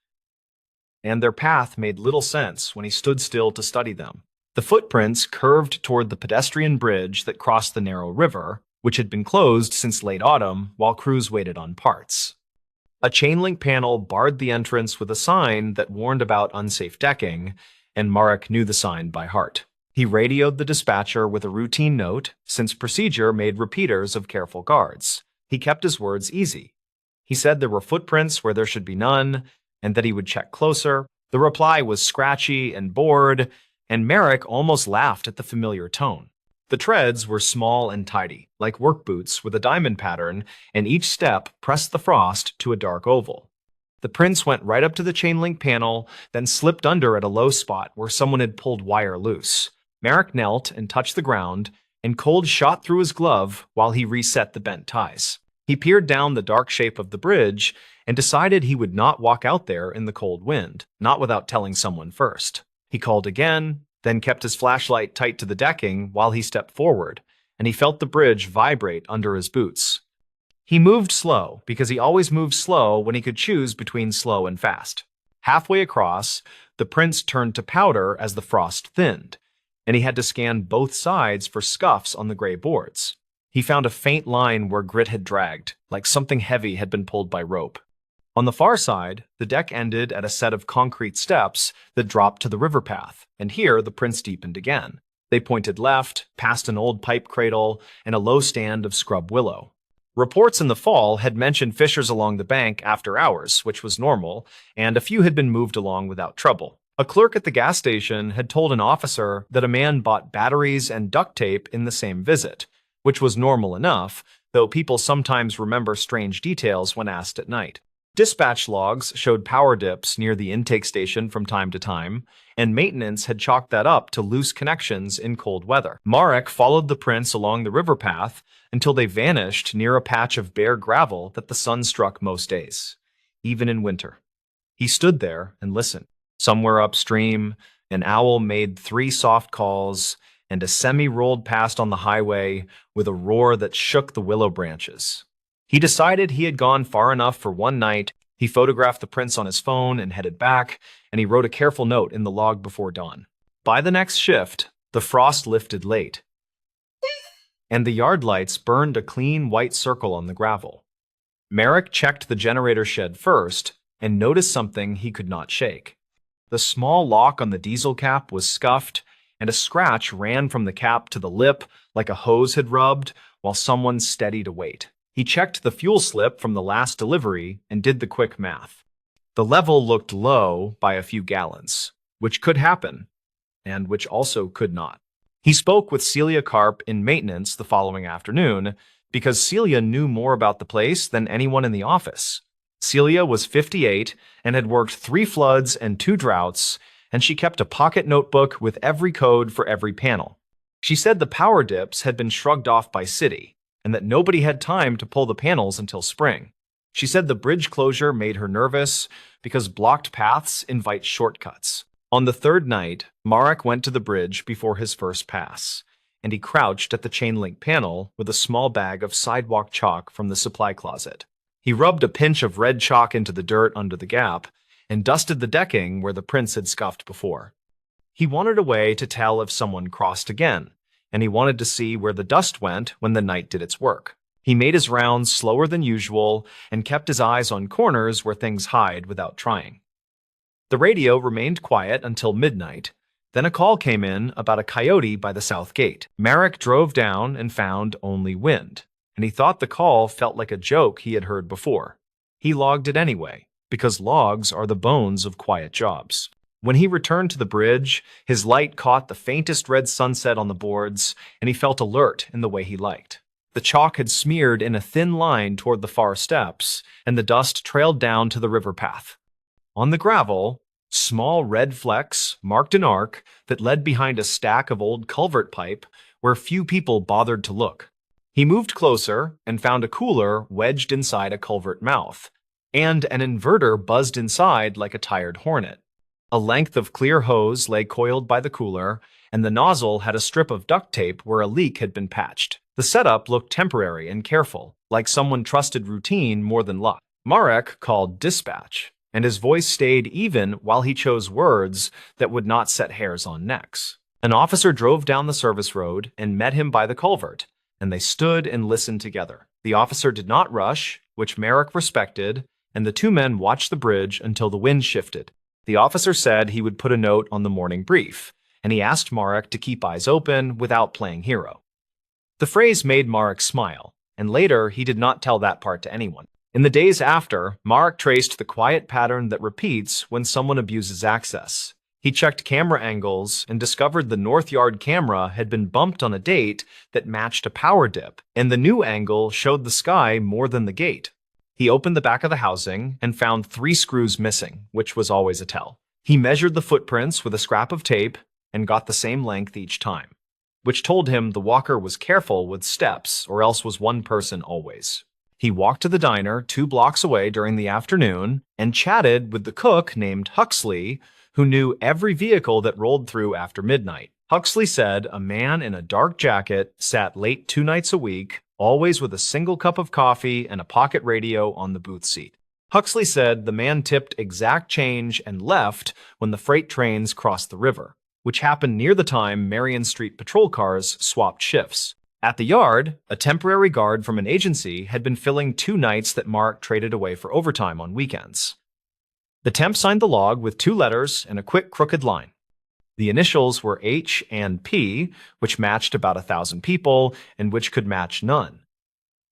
and their path made little sense when he stood still to study them. The footprints curved toward the pedestrian bridge that crossed the narrow river, which had been closed since late autumn while crews waited on parts. A chain-link panel barred the entrance with a sign that warned about unsafe decking, and Marek knew the sign by heart. He radioed the dispatcher with a routine note, since procedure made repeaters of careful guards. He kept his words easy. He said there were footprints where there should be none, and that he would check closer. The reply was scratchy and bored, and Merrick almost laughed at the familiar tone. The treads were small and tidy, like work boots with a diamond pattern, and each step pressed the frost to a dark oval. The prints went right up to the chain-link panel, then slipped under at a low spot where someone had pulled wire loose. Merrick knelt and touched the ground, and cold shot through his glove while he reset the bent ties. He peered down the dark shape of the bridge and decided he would not walk out there in the cold wind, not without telling someone first. He called again, then kept his flashlight tight to the decking while he stepped forward, and he felt the bridge vibrate under his boots. He moved slow because he always moved slow when he could choose between slow and fast. Halfway across, the prints turned to powder as the frost thinned, and he had to scan both sides for scuffs on the gray boards. He found a faint line where grit had dragged, like something heavy had been pulled by rope. On the far side, the deck ended at a set of concrete steps that dropped to the river path, and here the prints deepened again. They pointed left, past an old pipe cradle and a low stand of scrub willow. Reports in the fall had mentioned fissures along the bank after hours, which was normal, and a few had been moved along without trouble. A clerk at the gas station had told an officer that a man bought batteries and duct tape in the same visit, which was normal enough, though people sometimes remember strange details when asked at night. Dispatch logs showed power dips near the intake station from time to time, and maintenance had chalked that up to loose connections in cold weather. Marek followed the prints along the river path until they vanished near a patch of bare gravel that the sun struck most days, even in winter. He stood there and listened. Somewhere upstream, an owl made 3 soft calls, and a semi rolled past on the highway with a roar that shook the willow branches. He decided he had gone far enough for one night. He photographed the prints on his phone and headed back, and he wrote a careful note in the log before dawn. By the next shift, the frost lifted late, and the yard lights burned a clean white circle on the gravel. Marek checked the generator shed first and noticed something he could not shake. The small lock on the diesel cap was scuffed, and a scratch ran from the cap to the lip like a hose had rubbed while someone steadied a weight. He checked the fuel slip from the last delivery and did the quick math. The level looked low by a few gallons, which could happen, and which also could not. He spoke with Celia Karp in maintenance the following afternoon because Celia knew more about the place than anyone in the office. Celia was 58 and had worked 3 floods and 2 droughts, and she kept a pocket notebook with every code for every panel. She said the power dips had been shrugged off by city, and that nobody had time to pull the panels until spring. She said the bridge closure made her nervous because blocked paths invite shortcuts. On the 3rd night, Marek went to the bridge before his first pass, and he crouched at the chain link panel with a small bag of sidewalk chalk from the supply closet. He rubbed a pinch of red chalk into the dirt under the gap and dusted the decking where the prints had scuffed before. He wanted a way to tell if someone crossed again, and he wanted to see where the dust went when the night did its work. He made his rounds slower than usual and kept his eyes on corners where things hide without trying. The radio remained quiet until midnight. Then a call came in about a coyote by the south gate. Marek drove down and found only wind, and he thought the call felt like a joke he had heard before. He logged it anyway, because logs are the bones of quiet jobs. When he returned to the bridge, his light caught the faintest red sunset on the boards, and he felt alert in the way he liked. The chalk had smeared in a thin line toward the far steps, and the dust trailed down to the river path. On the gravel, small red flecks marked an arc that led behind a stack of old culvert pipe where few people bothered to look. He moved closer and found a cooler wedged inside a culvert mouth, and an inverter buzzed inside like a tired hornet. A length of clear hose lay coiled by the cooler, and the nozzle had a strip of duct tape where a leak had been patched. The setup looked temporary and careful, like someone trusted routine more than luck. Marek called dispatch, and his voice stayed even while he chose words that would not set hairs on necks. An officer drove down the service road and met him by the culvert, and they stood and listened together. The officer did not rush, which Marek respected, and the 2 men watched the bridge until the wind shifted. The officer said he would put a note on the morning brief, and he asked Marek to keep eyes open without playing hero. The phrase made Marek smile, and later he did not tell that part to anyone. In the days after, Marek traced the quiet pattern that repeats when someone abuses access. He checked camera angles and discovered the north yard camera had been bumped on a date that matched a power dip, and the new angle showed the sky more than the gate. He opened the back of the housing and found 3 screws missing, which was always a tell. He measured the footprints with a scrap of tape and got the same length each time, which told him the walker was careful with steps or else was one person always. He walked to the diner 2 blocks away during the afternoon and chatted with the cook named Huxley, who knew every vehicle that rolled through after midnight. Huxley said a man in a dark jacket sat late 2 nights a week, always with a single cup of coffee and a pocket radio on the booth seat. Huxley said the man tipped exact change and left when the freight trains crossed the river, which happened near the time Marion Street patrol cars swapped shifts. At the yard, a temporary guard from an agency had been filling 2 nights that Mark traded away for overtime on weekends. The temp signed the log with 2 letters and a quick crooked line. The initials were H and P, which matched about 1,000 people and which could match none.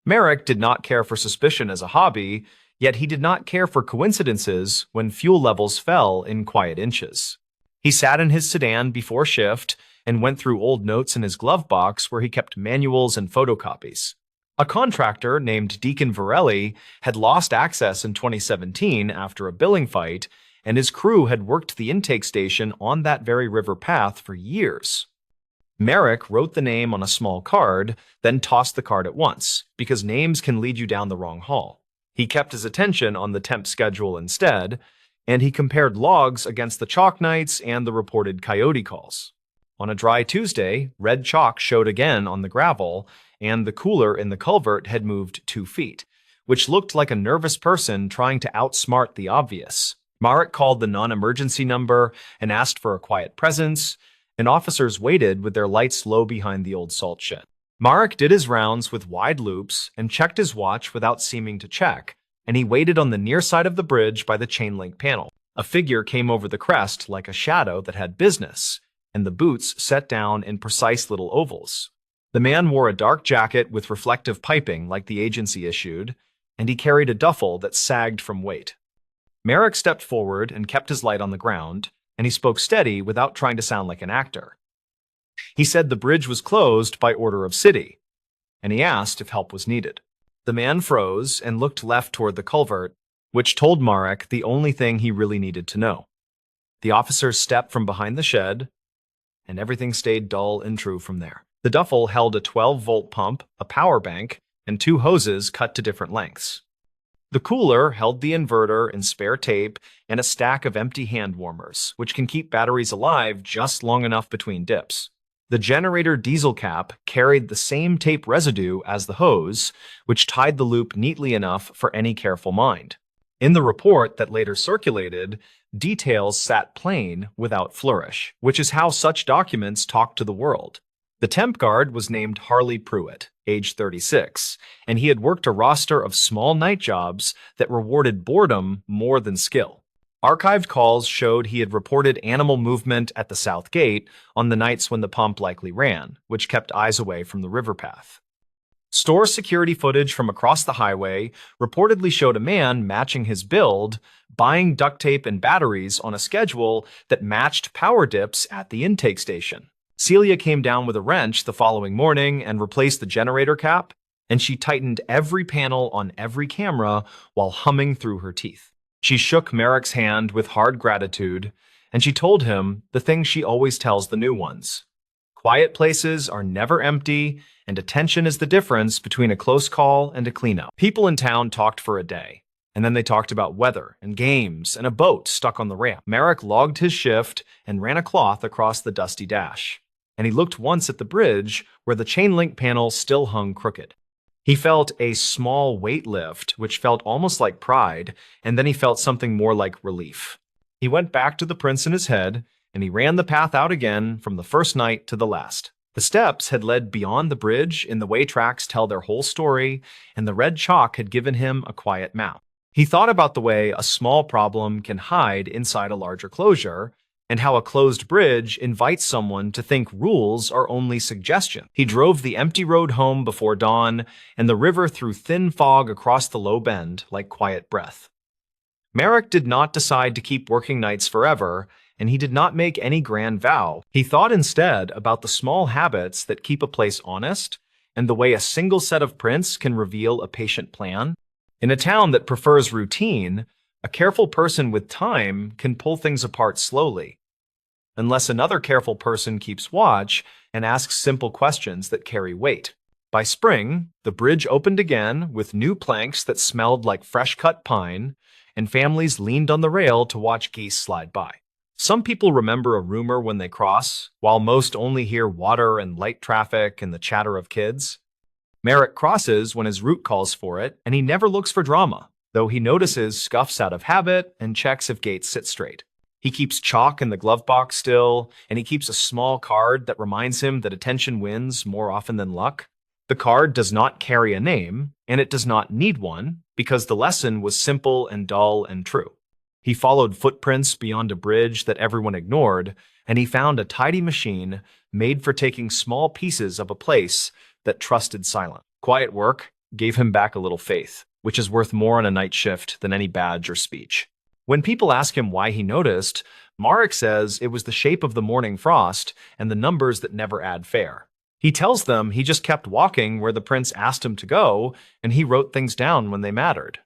Marek did not care for suspicion as a hobby, yet he did not care for coincidences when fuel levels fell in quiet inches. He sat in his sedan before shift and went through old notes in his glove box where he kept manuals and photocopies. A contractor named Deacon Varelli had lost access in 2017 after a billing fight, and his crew had worked the intake station on that very river path for years. Merrick wrote the name on a small card, then tossed the card at once, because names can lead you down the wrong hall. He kept his attention on the temp schedule instead, and he compared logs against the chalk nights and the reported coyote calls. On a dry Tuesday, red chalk showed again on the gravel, and the cooler in the culvert had moved 2 feet, which looked like a nervous person trying to outsmart the obvious. Marek called the non-emergency number and asked for a quiet presence, and officers waited with their lights low behind the old salt shed. Marek did his rounds with wide loops and checked his watch without seeming to check, and he waited on the near side of the bridge by the chain link panel. A figure came over the crest like a shadow that had business, and the boots set down in precise little ovals. The man wore a dark jacket with reflective piping like the agency issued, and he carried a duffel that sagged from weight. Merrick stepped forward and kept his light on the ground, and he spoke steady without trying to sound like an actor. He said the bridge was closed by order of city, and he asked if help was needed. The man froze and looked left toward the culvert, which told Marek the only thing he really needed to know. The officers stepped from behind the shed, and everything stayed dull and true from there. The duffel held a 12-volt pump, a power bank, and 2 hoses cut to different lengths. The cooler held the inverter and spare tape and a stack of empty hand warmers, which can keep batteries alive just long enough between dips. The generator diesel cap carried the same tape residue as the hose, which tied the loop neatly enough for any careful mind. In the report that later circulated, details sat plain without flourish, which is how such documents talk to the world. The temp guard was named Harley Pruitt, age 36, and he had worked a roster of small night jobs that rewarded boredom more than skill. Archived calls showed he had reported animal movement at the south gate on the nights when the pump likely ran, which kept eyes away from the river path. Store security footage from across the highway reportedly showed a man matching his build, buying duct tape and batteries on a schedule that matched power dips at the intake station. Celia came down with a wrench the following morning and replaced the generator cap, and she tightened every panel on every camera while humming through her teeth. She shook Merrick's hand with hard gratitude, and she told him the thing she always tells the new ones. Quiet places are never empty, and attention is the difference between a close call and a cleanup. People in town talked for a day, and then they talked about weather and games and a boat stuck on the ramp. Merrick logged his shift and ran a cloth across the dusty dash, and he looked once at the bridge where the chain link panel still hung crooked. He felt a small weight lift, which felt almost like pride, and then he felt something more like relief. He went back to the prints in his head, and he ran the path out again from the first night to the last. The steps had led beyond the bridge in the way tracks tell their whole story, and the red chalk had given him a quiet mouth. He thought about the way a small problem can hide inside a larger closure, and how a closed bridge invites someone to think rules are only suggestion. He drove the empty road home before dawn, and the river threw thin fog across the low bend like quiet breath. Merrick did not decide to keep working nights forever, and he did not make any grand vow. He thought instead about the small habits that keep a place honest, and the way a single set of prints can reveal a patient plan. In a town that prefers routine, a careful person with time can pull things apart slowly, unless another careful person keeps watch and asks simple questions that carry weight. By spring, the bridge opened again with new planks that smelled like fresh-cut pine, and families leaned on the rail to watch geese slide by. Some people remember a rumor when they cross, while most only hear water and light traffic and the chatter of kids. Merrick crosses when his route calls for it, and he never looks for drama, though he notices scuffs out of habit and checks if gates sit straight. He keeps chalk in the glove box still, and he keeps a small card that reminds him that attention wins more often than luck. The card does not carry a name, and it does not need one, because the lesson was simple and dull and true. He followed footprints beyond a bridge that everyone ignored, and he found a tidy machine made for taking small pieces of a place that trusted silence. Quiet work gave him back a little faith, which is worth more on a night shift than any badge or speech. When people ask him why he noticed, Marek says it was the shape of the morning frost and the numbers that never add fare. He tells them he just kept walking where the prince asked him to go, and he wrote things down when they mattered.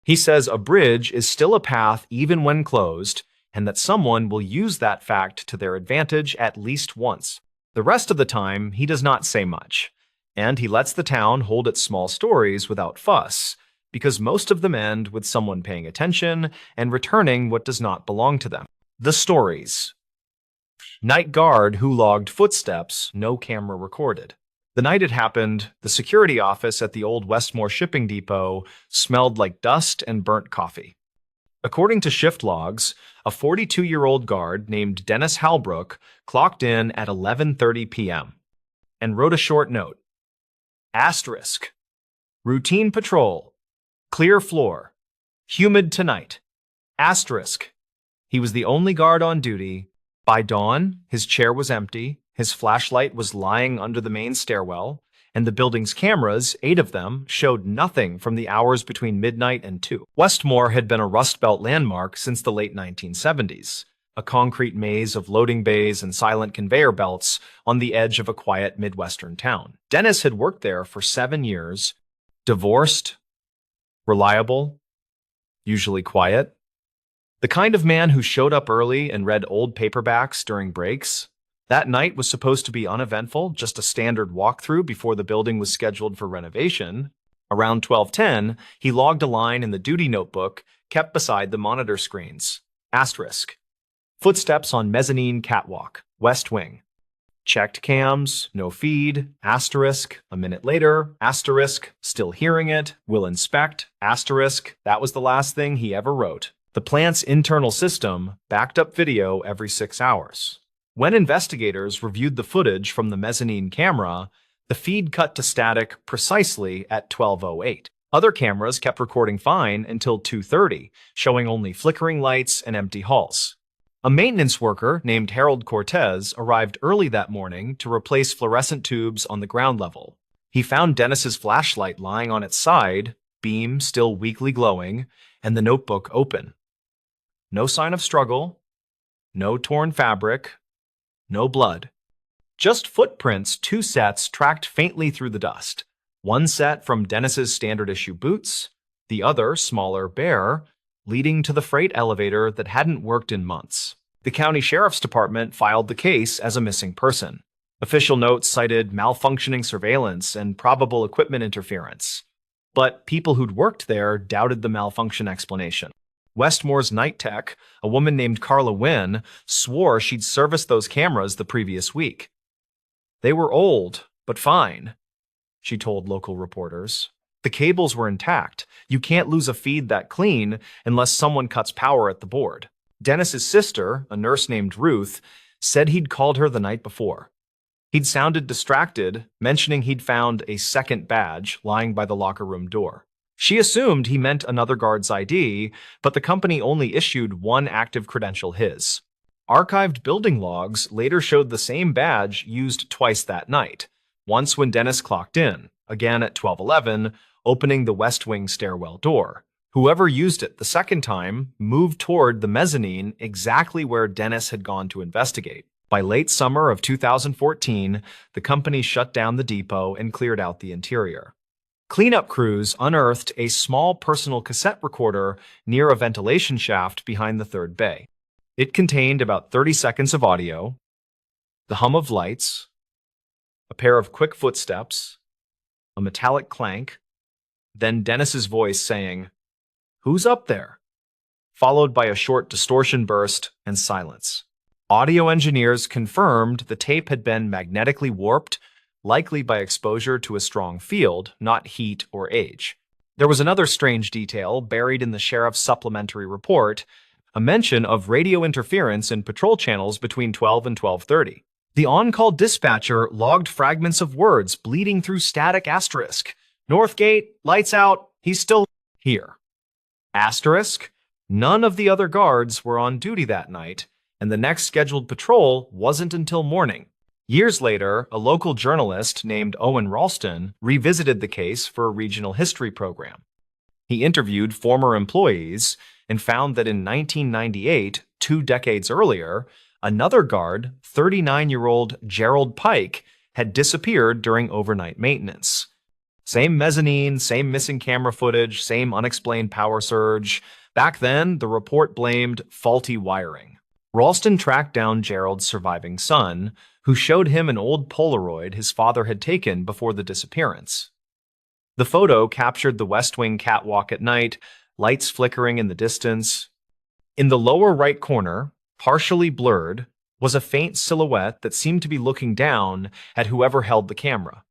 He says a bridge is still a path even when closed, and that someone will use that fact to their advantage at least once. The rest of the time, he does not say much, and he lets the town hold its small stories without fuss, because most of them end with someone paying attention and returning what does not belong to them. The stories. Night guard who logged footsteps, no camera recorded. The night it happened, the security office at the old Westmore shipping depot smelled like dust and burnt coffee. According to shift logs, a 42-year-old guard named Dennis Halbrook clocked in at 11:30 p.m. and wrote a short note. Asterisk. Routine patrol. Clear floor. Humid tonight. Asterisk. He was the only guard on duty. By dawn, his chair was empty, his flashlight was lying under the main stairwell, and the building's cameras, 8 of them, showed nothing from the hours between midnight and 2. Westmore had been a Rust Belt landmark since the late 1970s, a concrete maze of loading bays and silent conveyor belts on the edge of a quiet Midwestern town. Dennis had worked there for 7 years, divorced, reliable, usually quiet. The kind of man who showed up early and read old paperbacks during breaks. That night was supposed to be uneventful, just a standard walkthrough before the building was scheduled for renovation. Around 12:10, he logged a line in the duty notebook kept beside the monitor screens. Asterisk. Footsteps on mezzanine catwalk, west wing. Checked cams, no feed, asterisk, a minute later, asterisk, still hearing it, will inspect, asterisk, that was the last thing he ever wrote. The plant's internal system backed up video every 6 hours. When investigators reviewed the footage from the mezzanine camera, the feed cut to static precisely at 12:08. Other cameras kept recording fine until 2:30, showing only flickering lights and empty halls. A maintenance worker named Harold Cortez arrived early that morning to replace fluorescent tubes on the ground level. He found Dennis's flashlight lying on its side, beam still weakly glowing, and the notebook open. No sign of struggle, no torn fabric, no blood. Just footprints, 2 sets tracked faintly through the dust. One set from Dennis's standard issue boots, the other, smaller, bare, leading to the freight elevator that hadn't worked in months. The county sheriff's department filed the case as a missing person. Official notes cited malfunctioning surveillance and probable equipment interference. But people who'd worked there doubted the malfunction explanation. Westmore's night tech, a woman named Carla Wynn, swore she'd serviced those cameras the previous week. They were old, but fine, she told local reporters. The cables were intact. You can't lose a feed that clean unless someone cuts power at the board. Dennis's sister, a nurse named Ruth, said he'd called her the night before. He'd sounded distracted, mentioning he'd found a second badge lying by the locker room door. She assumed he meant another guard's ID, but the company only issued one active credential, his. Archived building logs later showed the same badge used twice that night, once when Dennis clocked in, again at 12:11, opening the West Wing stairwell door. Whoever used it the second time moved toward the mezzanine exactly where Dennis had gone to investigate. By late summer of 2014, the company shut down the depot and cleared out the interior. Cleanup crews unearthed a small personal cassette recorder near a ventilation shaft behind the third bay. It contained about 30 seconds of audio, the hum of lights, a pair of quick footsteps, a metallic clank, then Dennis's voice saying, "Who's up there?" followed by a short distortion burst and silence. Audio engineers confirmed the tape had been magnetically warped, likely by exposure to a strong field, not heat or age. There was another strange detail buried in the sheriff's supplementary report, a mention of radio interference in patrol channels between 12 and 12:30. The on-call dispatcher logged fragments of words bleeding through static asterisk. Northgate, lights out, he's still here. Asterisk, none of the other guards were on duty that night, and the next scheduled patrol wasn't until morning. Years later, a local journalist named Owen Ralston revisited the case for a regional history program. He interviewed former employees and found that in 1998, 2 decades earlier, another guard, 39-year-old Gerald Pike, had disappeared during overnight maintenance. Same mezzanine, same missing camera footage, same unexplained power surge. Back then, the report blamed faulty wiring. Ralston tracked down Gerald's surviving son, who showed him an old Polaroid his father had taken before the disappearance. The photo captured the West Wing catwalk at night, lights flickering in the distance. In the lower right corner, partially blurred, was a faint silhouette that seemed to be looking down at whoever held the camera.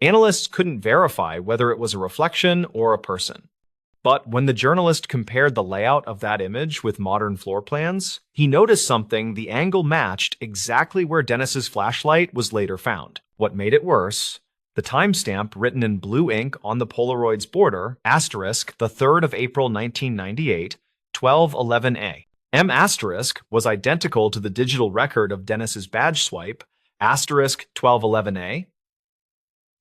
Analysts couldn't verify whether it was a reflection or a person. But when the journalist compared the layout of that image with modern floor plans, he noticed something the angle matched exactly where Dennis's flashlight was later found. What made it worse, the timestamp written in blue ink on the Polaroid's border, asterisk, the 3rd of April 1998, 12:11 a. M asterisk was identical to the digital record of Dennis's badge swipe, asterisk 12:11 a.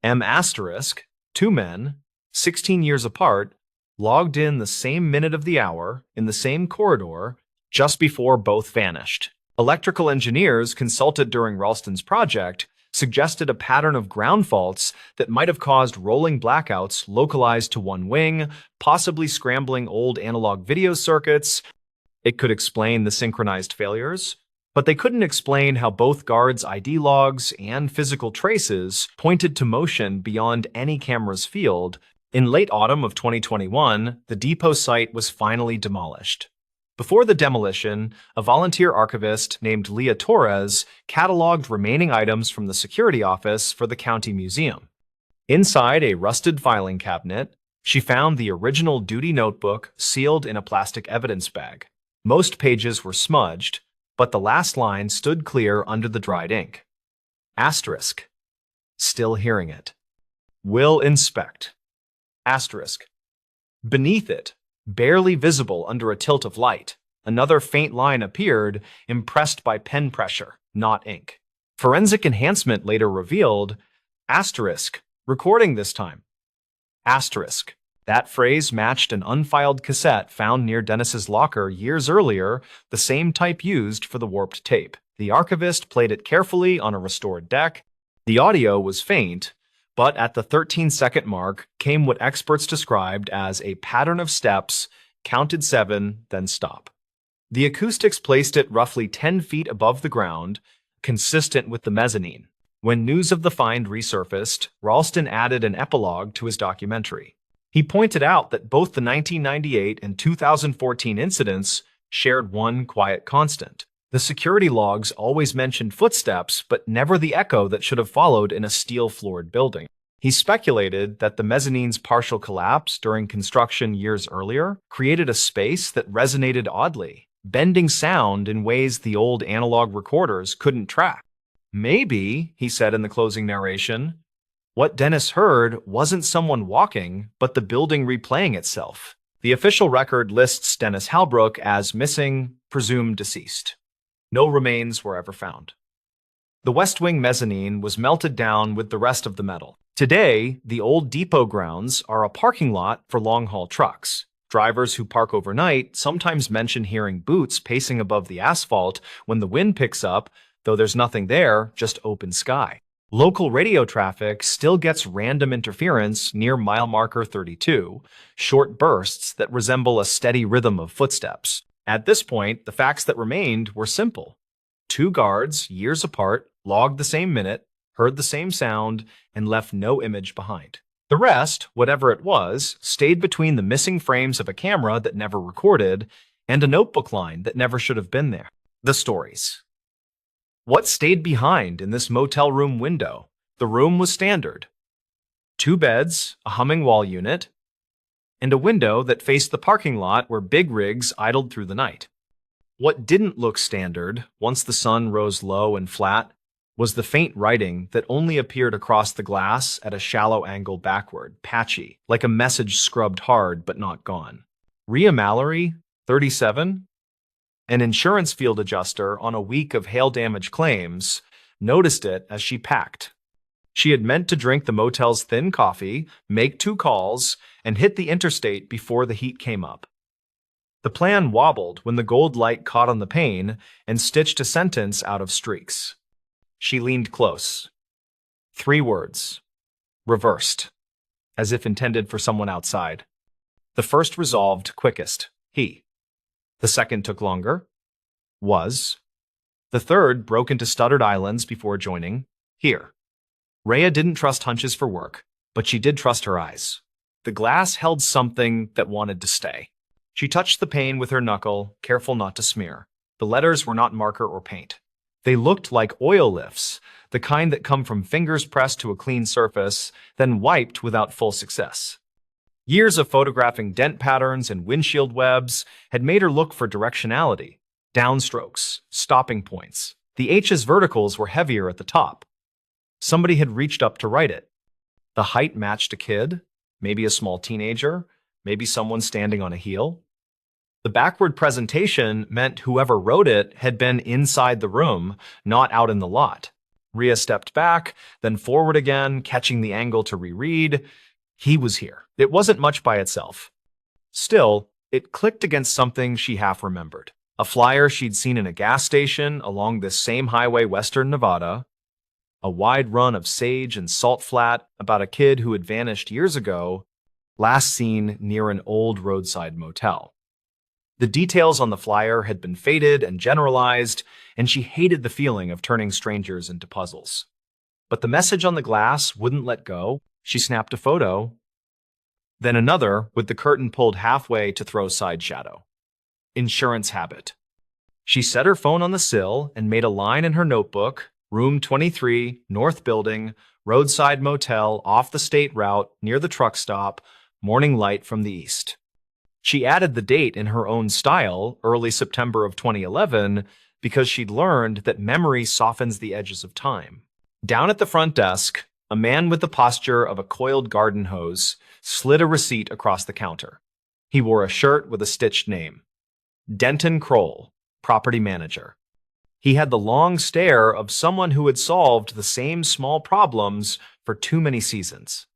M asterisk, two men, 16 years apart, logged in the same minute of the hour, in the same corridor, just before both vanished. Electrical engineers consulted during Ralston's project suggested a pattern of ground faults that might have caused rolling blackouts localized to one wing, possibly scrambling old analog video circuits. It could explain the synchronized failures, but they couldn't explain how both guards' ID logs and physical traces pointed to motion beyond any camera's field. In late autumn of 2021, the depot site was finally demolished. Before the demolition, a volunteer archivist named Leah Torres cataloged remaining items from the security office for the county museum. Inside a rusted filing cabinet, she found the original duty notebook sealed in a plastic evidence bag. Most pages were smudged, but the last line stood clear under the dried ink. Asterisk. Still hearing it. Will inspect. Asterisk. Beneath it, barely visible under a tilt of light, another faint line appeared, impressed by pen pressure, not ink. Forensic enhancement later revealed, asterisk, recording this time. Asterisk. That phrase matched an unfiled cassette found near Dennis's locker years earlier, the same type used for the warped tape. The archivist played it carefully on a restored deck. The audio was faint, but at the 13-second mark came what experts described as a pattern of steps, counted 7, then stop. The acoustics placed it roughly 10 feet above the ground, consistent with the mezzanine. When news of the find resurfaced, Ralston added an epilogue to his documentary. He pointed out that both the 1998 and 2014 incidents shared one quiet constant. The security logs always mentioned footsteps, but never the echo that should have followed in a steel-floored building. He speculated that the mezzanine's partial collapse during construction years earlier created a space that resonated oddly, bending sound in ways the old analog recorders couldn't track. Maybe, he said in the closing narration, what Dennis heard wasn't someone walking, but the building replaying itself. The official record lists Dennis Halbrook as missing, presumed deceased. No remains were ever found. The West Wing mezzanine was melted down with the rest of the metal. Today, the old depot grounds are a parking lot for long-haul trucks. Drivers who park overnight sometimes mention hearing boots pacing above the asphalt when the wind picks up, though there's nothing there, just open sky. Local radio traffic still gets random interference near mile marker 32, short bursts that resemble a steady rhythm of footsteps. At this point, the facts that remained were simple. Two guards, years apart, logged the same minute, heard the same sound, and left no image behind. The rest, whatever it was, stayed between the missing frames of a camera that never recorded and a notebook line that never should have been there. The stories. What stayed behind in this motel room window? The room was standard. 2 beds, a humming wall unit, and a window that faced the parking lot where big rigs idled through the night. What didn't look standard, once the sun rose low and flat, was the faint writing that only appeared across the glass at a shallow angle backward, patchy, like a message scrubbed hard but not gone. Rhea Mallory, 37, an insurance field adjuster on a week of hail damage claims, noticed it as she packed. She had meant to drink the motel's thin coffee, make 2 calls, and hit the interstate before the heat came up. The plan wobbled when the gold light caught on the pane and stitched a sentence out of streaks. She leaned close. 3 words. Reversed, as if intended for someone outside. The first resolved quickest, he. The second took longer, was. The third broke into stuttered islands before joining, here. Rhea didn't trust hunches for work, but she did trust her eyes. The glass held something that wanted to stay. She touched the pane with her knuckle, careful not to smear. The letters were not marker or paint. They looked like oil lifts, the kind that come from fingers pressed to a clean surface, then wiped without full success. Years of photographing dent patterns and windshield webs had made her look for directionality, downstrokes, stopping points. The H's verticals were heavier at the top. Somebody had reached up to write it. The height matched a kid, maybe a small teenager, maybe someone standing on a heel. The backward presentation meant whoever wrote it had been inside the room, not out in the lot. Rhea stepped back, then forward again, catching the angle to reread. He was here. It wasn't much by itself. Still, it clicked against something she half remembered. A flyer she'd seen in a gas station along this same highway, western Nevada. A wide run of sage and salt flat about a kid who had vanished years ago, last seen near an old roadside motel. The details on the flyer had been faded and generalized, and she hated the feeling of turning strangers into puzzles. But the message on the glass wouldn't let go. She snapped a photo, then another with the curtain pulled halfway to throw side shadow. Insurance habit. She set her phone on the sill and made a line in her notebook, room 23, north building, roadside motel, off the state route, near the truck stop, morning light from the east. She added the date in her own style, early September of 2011, because she'd learned that memory softens the edges of time. Down at the front desk, a man with the posture of a coiled garden hose slid a receipt across the counter. He wore a shirt with a stitched name. Denton Kroll, property manager. He had the long stare of someone who had solved the same small problems for too many seasons.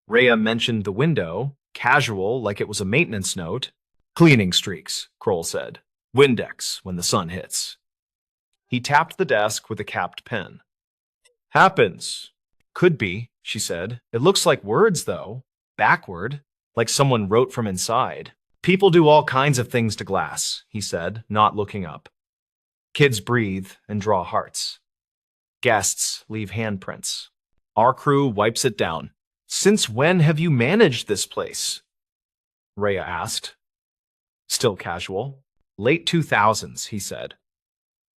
Rhea mentioned the window, casual like it was a maintenance note. Cleaning streaks, Kroll said. Windex when the sun hits. He tapped the desk with a capped pen. Happens. Could be, she said. It looks like words, though. Backward, like someone wrote from inside. People do all kinds of things to glass, he said, not looking up. Kids breathe and draw hearts. Guests leave handprints. Our crew wipes it down. Since when have you managed this place? Rhea asked. Still casual. Late 2000s, he said.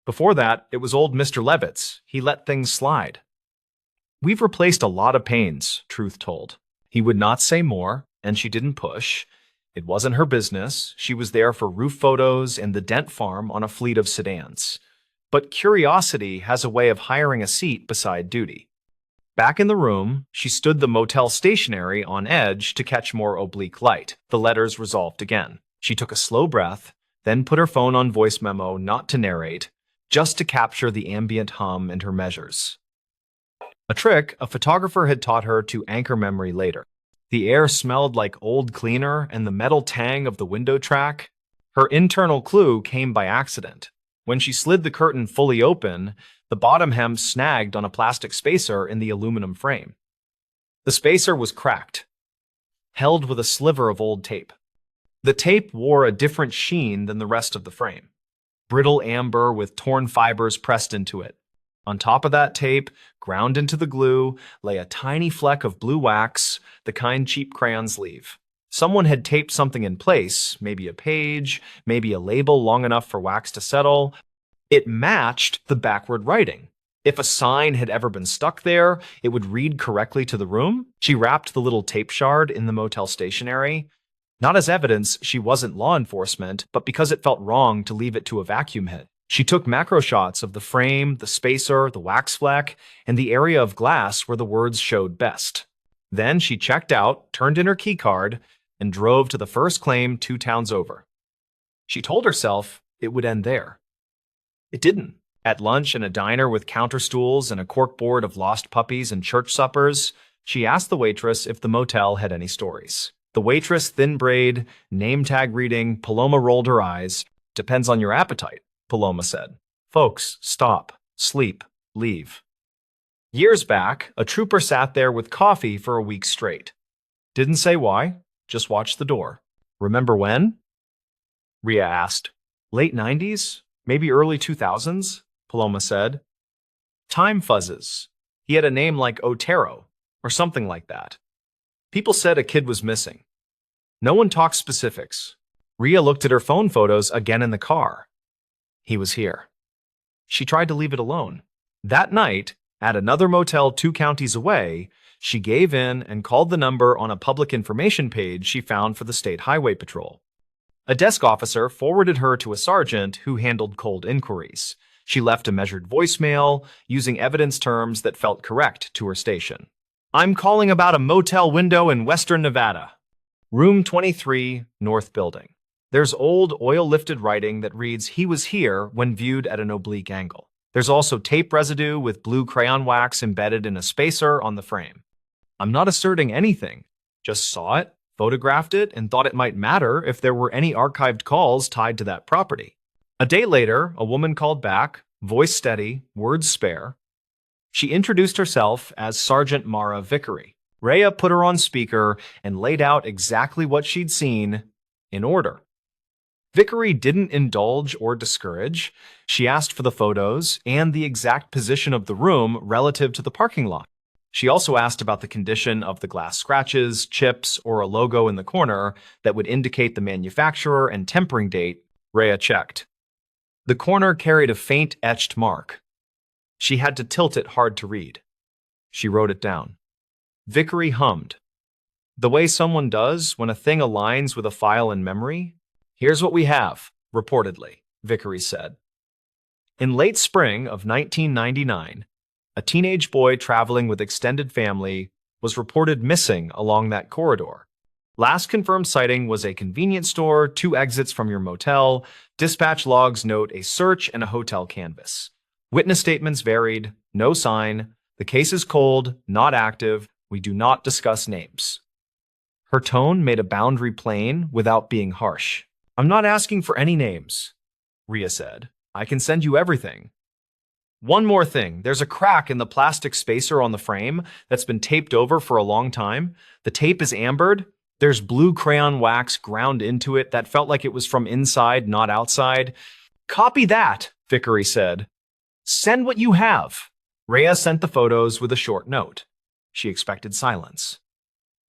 Before that, it was old Mr. Levitt's. He let things slide. We've replaced a lot of panes, Truth told. He would not say more, and she didn't push. It wasn't her business. She was there for roof photos and the dent farm on a fleet of sedans. But curiosity has a way of hiring a seat beside duty. Back in the room, she stood the motel stationary on edge to catch more oblique light. The letters resolved again. She took a slow breath, then put her phone on voice memo not to narrate, just to capture the ambient hum and her measures. A trick a photographer had taught her to anchor memory later. The air smelled like old cleaner and the metal tang of the window track. Her internal clue came by accident. When she slid the curtain fully open, the bottom hem snagged on a plastic spacer in the aluminum frame. The spacer was cracked, held with a sliver of old tape. The tape wore a different sheen than the rest of the frame. Brittle amber with torn fibers pressed into it. On top of that tape, ground into the glue, lay a tiny fleck of blue wax, the kind cheap crayons leave. Someone had taped something in place, maybe a page, maybe a label long enough for wax to settle. It matched the backward writing. If a sign had ever been stuck there, it would read correctly to the room. She wrapped the little tape shard in the motel stationery. Not as evidence she wasn't law enforcement, but because it felt wrong to leave it to a vacuum head. She took macro shots of the frame, the spacer, the wax fleck, and the area of glass where the words showed best. Then she checked out, turned in her key card, and drove to the first claim 2 towns over. She told herself it would end there. It didn't. At lunch in a diner with counter stools and a corkboard of lost puppies and church suppers, she asked the waitress if the motel had any stories. The waitress, thin braid, name tag reading, Paloma rolled her eyes. Depends on your appetite, Paloma said. Folks, stop, sleep, leave. Years back, a trooper sat there with coffee for a week straight. Didn't say why, just watched the door. Remember when? Ria asked. Late 90s? Maybe early 2000s? Paloma said. Time fuzzes. He had a name like Otero, or something like that. People said a kid was missing. No one talked specifics. Ria looked at her phone photos again in the car. He was here. She tried to leave it alone. That night, at another motel 2 counties away, she gave in and called the number on a public information page she found for the State Highway Patrol. A desk officer forwarded her to a sergeant who handled cold inquiries. She left a measured voicemail, using evidence terms that felt correct to her station. I'm calling about a motel window in Western Nevada. Room 23, North Building. There's old oil-lifted writing that reads, he was here when viewed at an oblique angle. There's also tape residue with blue crayon wax embedded in a spacer on the frame. I'm not asserting anything, just saw it, photographed it, and thought it might matter if there were any archived calls tied to that property. A day later, a woman called back, voice steady, words spare. She introduced herself as Sergeant Mara Vickery. Rhea put her on speaker and laid out exactly what she'd seen in order. Vickery didn't indulge or discourage. She asked for the photos and the exact position of the room relative to the parking lot. She also asked about the condition of the glass scratches, chips, or a logo in the corner that would indicate the manufacturer and tempering date. Rhea checked. The corner carried a faint etched mark. She had to tilt it hard to read. She wrote it down. Vickery hummed. The way someone does when a thing aligns with a file in memory. Here's what we have, reportedly, Vickery said. In late spring of 1999, a teenage boy traveling with extended family was reported missing along that corridor. Last confirmed sighting was a convenience store, 2 exits from your motel. Dispatch logs note a search and a hotel canvas. Witness statements varied. No sign. The case is cold, not active. We do not discuss names. Her tone made a boundary plain without being harsh. I'm not asking for any names, Ria said. I can send you everything. One more thing. There's a crack in the plastic spacer on the frame that's been taped over for a long time. The tape is ambered. There's blue crayon wax ground into it that felt like it was from inside, not outside. Copy that, Vickery said. Send what you have. Rhea sent the photos with a short note. She expected silence.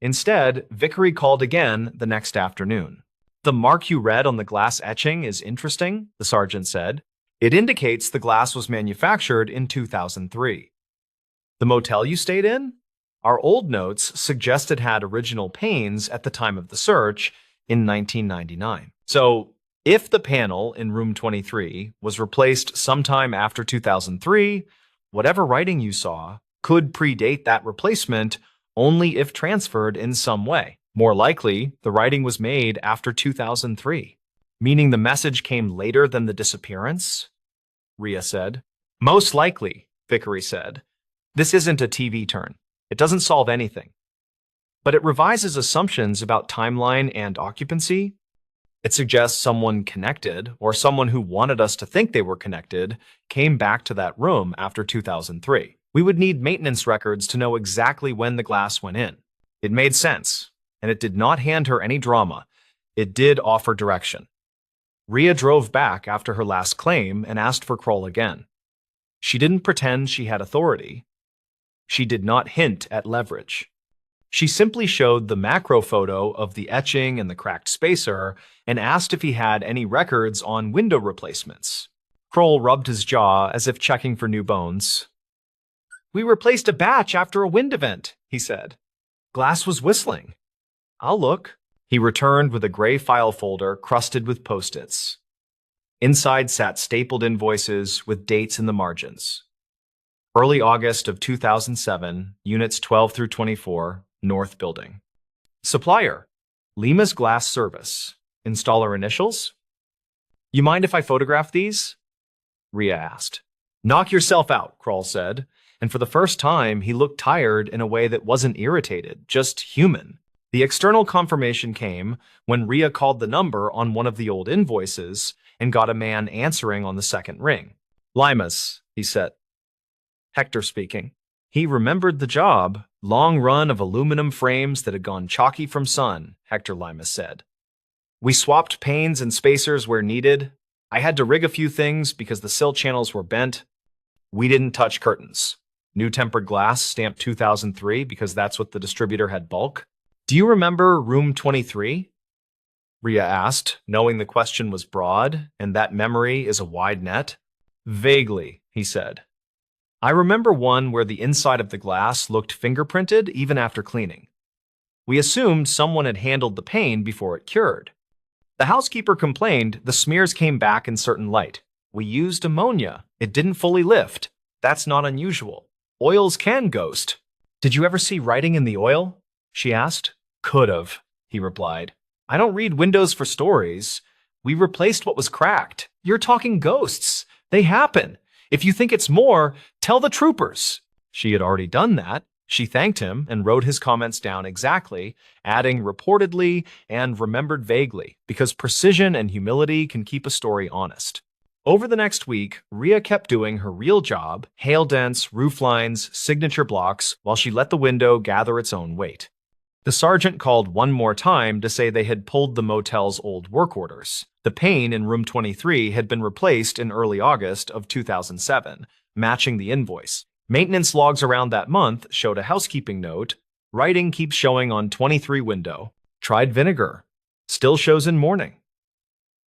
Instead, Vickery called again the next afternoon. The mark you read on the glass etching is interesting, the sergeant said. It indicates the glass was manufactured in 2003. The motel you stayed in? Our old notes suggest it had original panes at the time of the search in 1999. So, if the panel in room 23 was replaced sometime after 2003, whatever writing you saw could predate that replacement only if transferred in some way. More likely, the writing was made after 2003, meaning the message came later than the disappearance, Ria said. Most likely, Vickery said. This isn't a TV turn. It doesn't solve anything. But it revises assumptions about timeline and occupancy. It suggests someone connected, or someone who wanted us to think they were connected, came back to that room after 2003. We would need maintenance records to know exactly when the glass went in. It made sense. And it did not hand her any drama. It did offer direction. Ria drove back after her last claim and asked for Kroll again. She didn't pretend she had authority. She did not hint at leverage. She simply showed the macro photo of the etching and the cracked spacer and asked if he had any records on window replacements. Kroll rubbed his jaw as if checking for new bones. We replaced a batch after a wind event, he said. Glass was whistling. I'll look. He returned with a gray file folder crusted with Post-its. Inside sat stapled invoices with dates in the margins. Early August of 2007, Units 12 through 24, North Building. Supplier, Lima's Glass Service. Installer initials? You mind if I photograph these? Ria asked. Knock yourself out, Kroll said, and for the first time, he looked tired in a way that wasn't irritated, just human. The external confirmation came when Ria called the number on one of the old invoices and got a man answering on the second ring. Lima's, he said. Hector speaking. He remembered the job, long run of aluminum frames that had gone chalky from sun, Hector Limas said. We swapped panes and spacers where needed. I had to rig a few things because the sill channels were bent. We didn't touch curtains. New tempered glass, stamped 2003 because that's what the distributor had bulk. Do you remember room 23? Rhea asked, knowing the question was broad and that memory is a wide net. Vaguely, he said. I remember one where the inside of the glass looked fingerprinted even after cleaning. We assumed someone had handled the pain before it cured. The housekeeper complained the smears came back in certain light. We used ammonia. It didn't fully lift. That's not unusual. Oils can ghost. Did you ever see writing in the oil? She asked. Could've, he replied. I don't read windows for stories. We replaced what was cracked. You're talking ghosts. They happen. If you think it's more, tell the troopers. She had already done that. She thanked him and wrote his comments down exactly, adding reportedly and remembered vaguely, because precision and humility can keep a story honest. Over the next week, Rhea kept doing her real job, hail dents, roof lines, signature blocks, while she let the window gather its own weight. The sergeant called one more time to say they had pulled the motel's old work orders. The pane in room 23 had been replaced in early August of 2007, matching the invoice. Maintenance logs around that month showed a housekeeping note. Writing keeps showing on 23 window. Tried vinegar. Still shows in morning.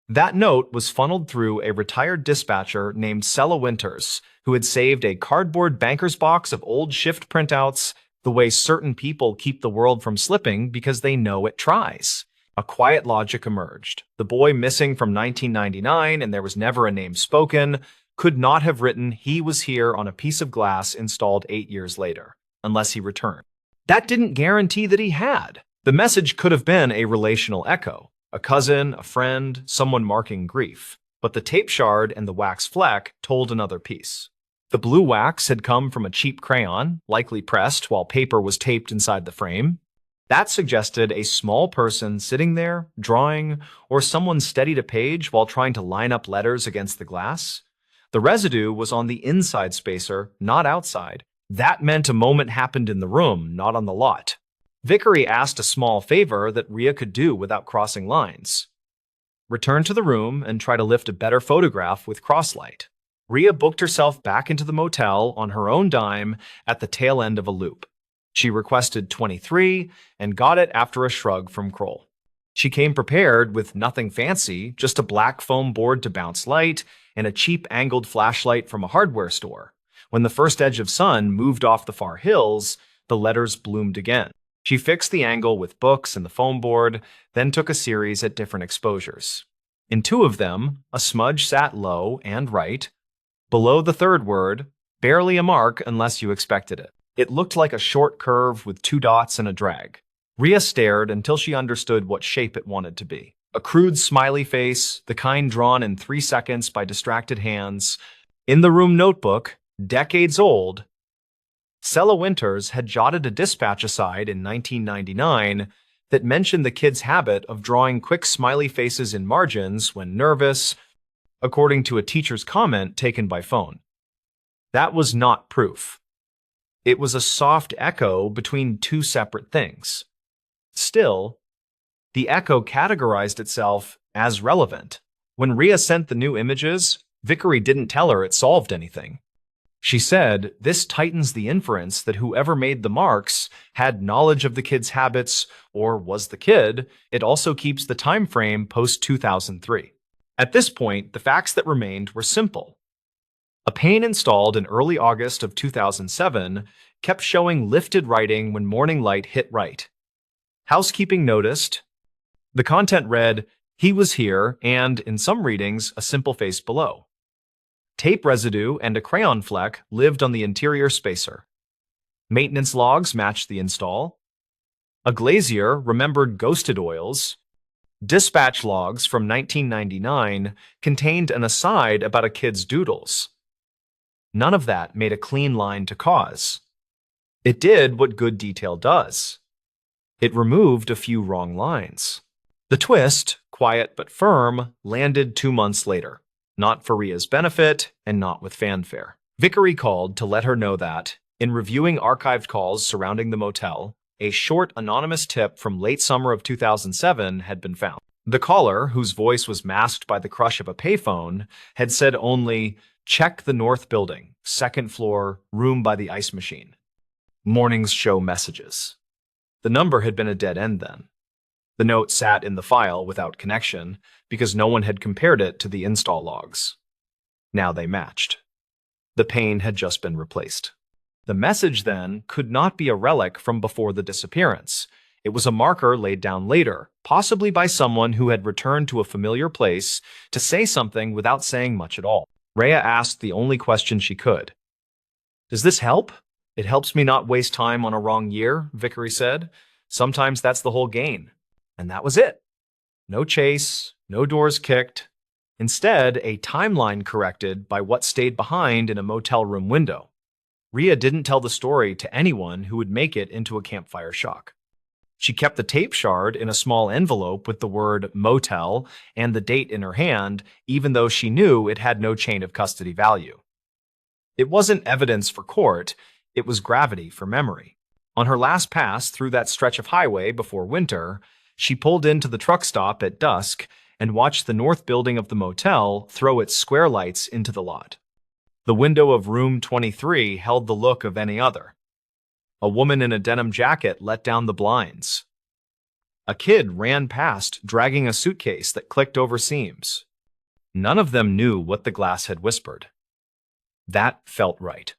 That note was funneled through a retired dispatcher named Sella Winters, who had saved a cardboard banker's box of old shift printouts the way certain people keep the world from slipping because they know it tries. A quiet logic emerged. The boy missing from 1999 and there was never a name spoken could not have written he was here on a piece of glass installed 8 years later, unless he returned. That didn't guarantee that he had. The message could have been a relational echo. A cousin, a friend, someone marking grief. But the tape shard and the wax fleck told another piece. The blue wax had come from a cheap crayon, likely pressed while paper was taped inside the frame. That suggested a small person sitting there, drawing, or someone steadied a page while trying to line up letters against the glass. The residue was on the inside spacer, not outside. That meant a moment happened in the room, not on the lot. Vickery asked a small favor that Rhea could do without crossing lines. Return to the room and try to lift a better photograph with crosslight. Rhea booked herself back into the motel on her own dime at the tail end of a loop. She requested 23 and got it after a shrug from Kroll. She came prepared with nothing fancy, just a black foam board to bounce light and a cheap angled flashlight from a hardware store. When the first edge of sun moved off the far hills, the letters bloomed again. She fixed the angle with books and the foam board, then took a series at different exposures. In 2 of them, a smudge sat low and right. Below the third word, barely a mark unless you expected it. It looked like a short curve with 2 dots and a drag. Rhea stared until she understood what shape it wanted to be. A crude smiley face, the kind drawn in 3 seconds by distracted hands. In the room notebook, decades old, Sella Winters had jotted a dispatch aside in 1999 that mentioned the kid's habit of drawing quick smiley faces in margins when nervous, according to a teacher's comment taken by phone. That was not proof. It was a soft echo between 2 separate things. Still, the echo categorized itself as relevant. When Rhea sent the new images, Vickery didn't tell her it solved anything. She said, this tightens the inference that whoever made the marks had knowledge of the kid's habits or was the kid. It also keeps the time frame post-2003. At this point, the facts that remained were simple. A pane installed in early August of 2007 kept showing lifted writing when morning light hit right. Housekeeping noticed. The content read, he was here, and, in some readings, a simple face below. Tape residue and a crayon fleck lived on the interior spacer. Maintenance logs matched the install. A glazier remembered ghosted oils. Dispatch logs from 1999 contained an aside about a kid's doodles. None of that made a clean line to cause. It did what good detail does. It removed a few wrong lines. The twist, quiet but firm, landed 2 months later. Not for Rhea's benefit, and not with fanfare. Vickery called to let her know that, In reviewing archived calls surrounding the motel, a short anonymous tip from late summer of 2007 had been found. The caller, whose voice was masked by the crush of a payphone, had said only, "Check the north building, second floor, room by the ice machine. Mornings show messages." The number had been a dead end then. The note sat in the file without connection because no one had compared it to the install logs. Now they matched. The pane had just been replaced. The message, then, could not be a relic from before the disappearance. It was a marker laid down later, possibly by someone who had returned to a familiar place to say something without saying much at all. Rhea asked the only question she could. "Does this help?" "It helps me not waste time on a wrong year," Vickery said. "Sometimes that's the whole gain." And that was it. No chase, no doors kicked. Instead, a timeline corrected by what stayed behind in a motel room window. Rhea didn't tell the story to anyone who would make it into a campfire shock. She kept the tape shard in a small envelope with the word motel and the date in her hand, even though she knew it had no chain of custody value. It wasn't evidence for court, it was gravity for memory. On her last pass through that stretch of highway before winter, she pulled into the truck stop at dusk and watched the north building of the motel throw its square lights into the lot. The window of room 23 held the look of any other. A woman in a denim jacket let down the blinds. A kid ran past, dragging a suitcase that clicked over seams. None of them knew what the glass had whispered. That felt right.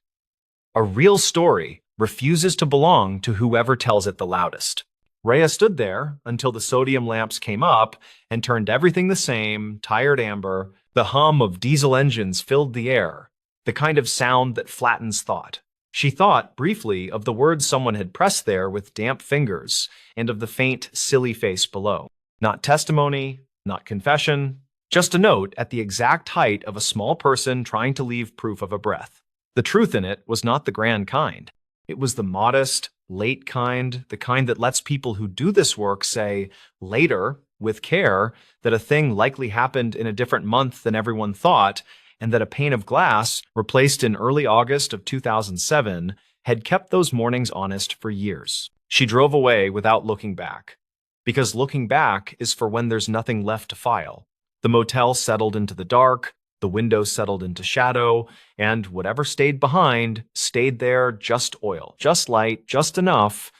A real story refuses to belong to whoever tells it the loudest. Rhea stood there until the sodium lamps came up and turned everything the same, tired amber. The hum of diesel engines filled the air, the kind of sound that flattens thought. She thought briefly of the words someone had pressed there with damp fingers and of the faint, silly face below. Not testimony, not confession, just a note at the exact height of a small person trying to leave proof of a breath. The truth in it was not the grand kind. It was the modest, late kind, the kind that lets people who do this work say later, with care, that a thing likely happened in a different month than everyone thought, and that a pane of glass, replaced in early August of 2007, had kept those mornings honest for years. She drove away without looking back, because looking back is for when there's nothing left to file. The motel settled into the dark, the windows settled into shadow, and whatever stayed behind stayed there, just oil, just light, just enough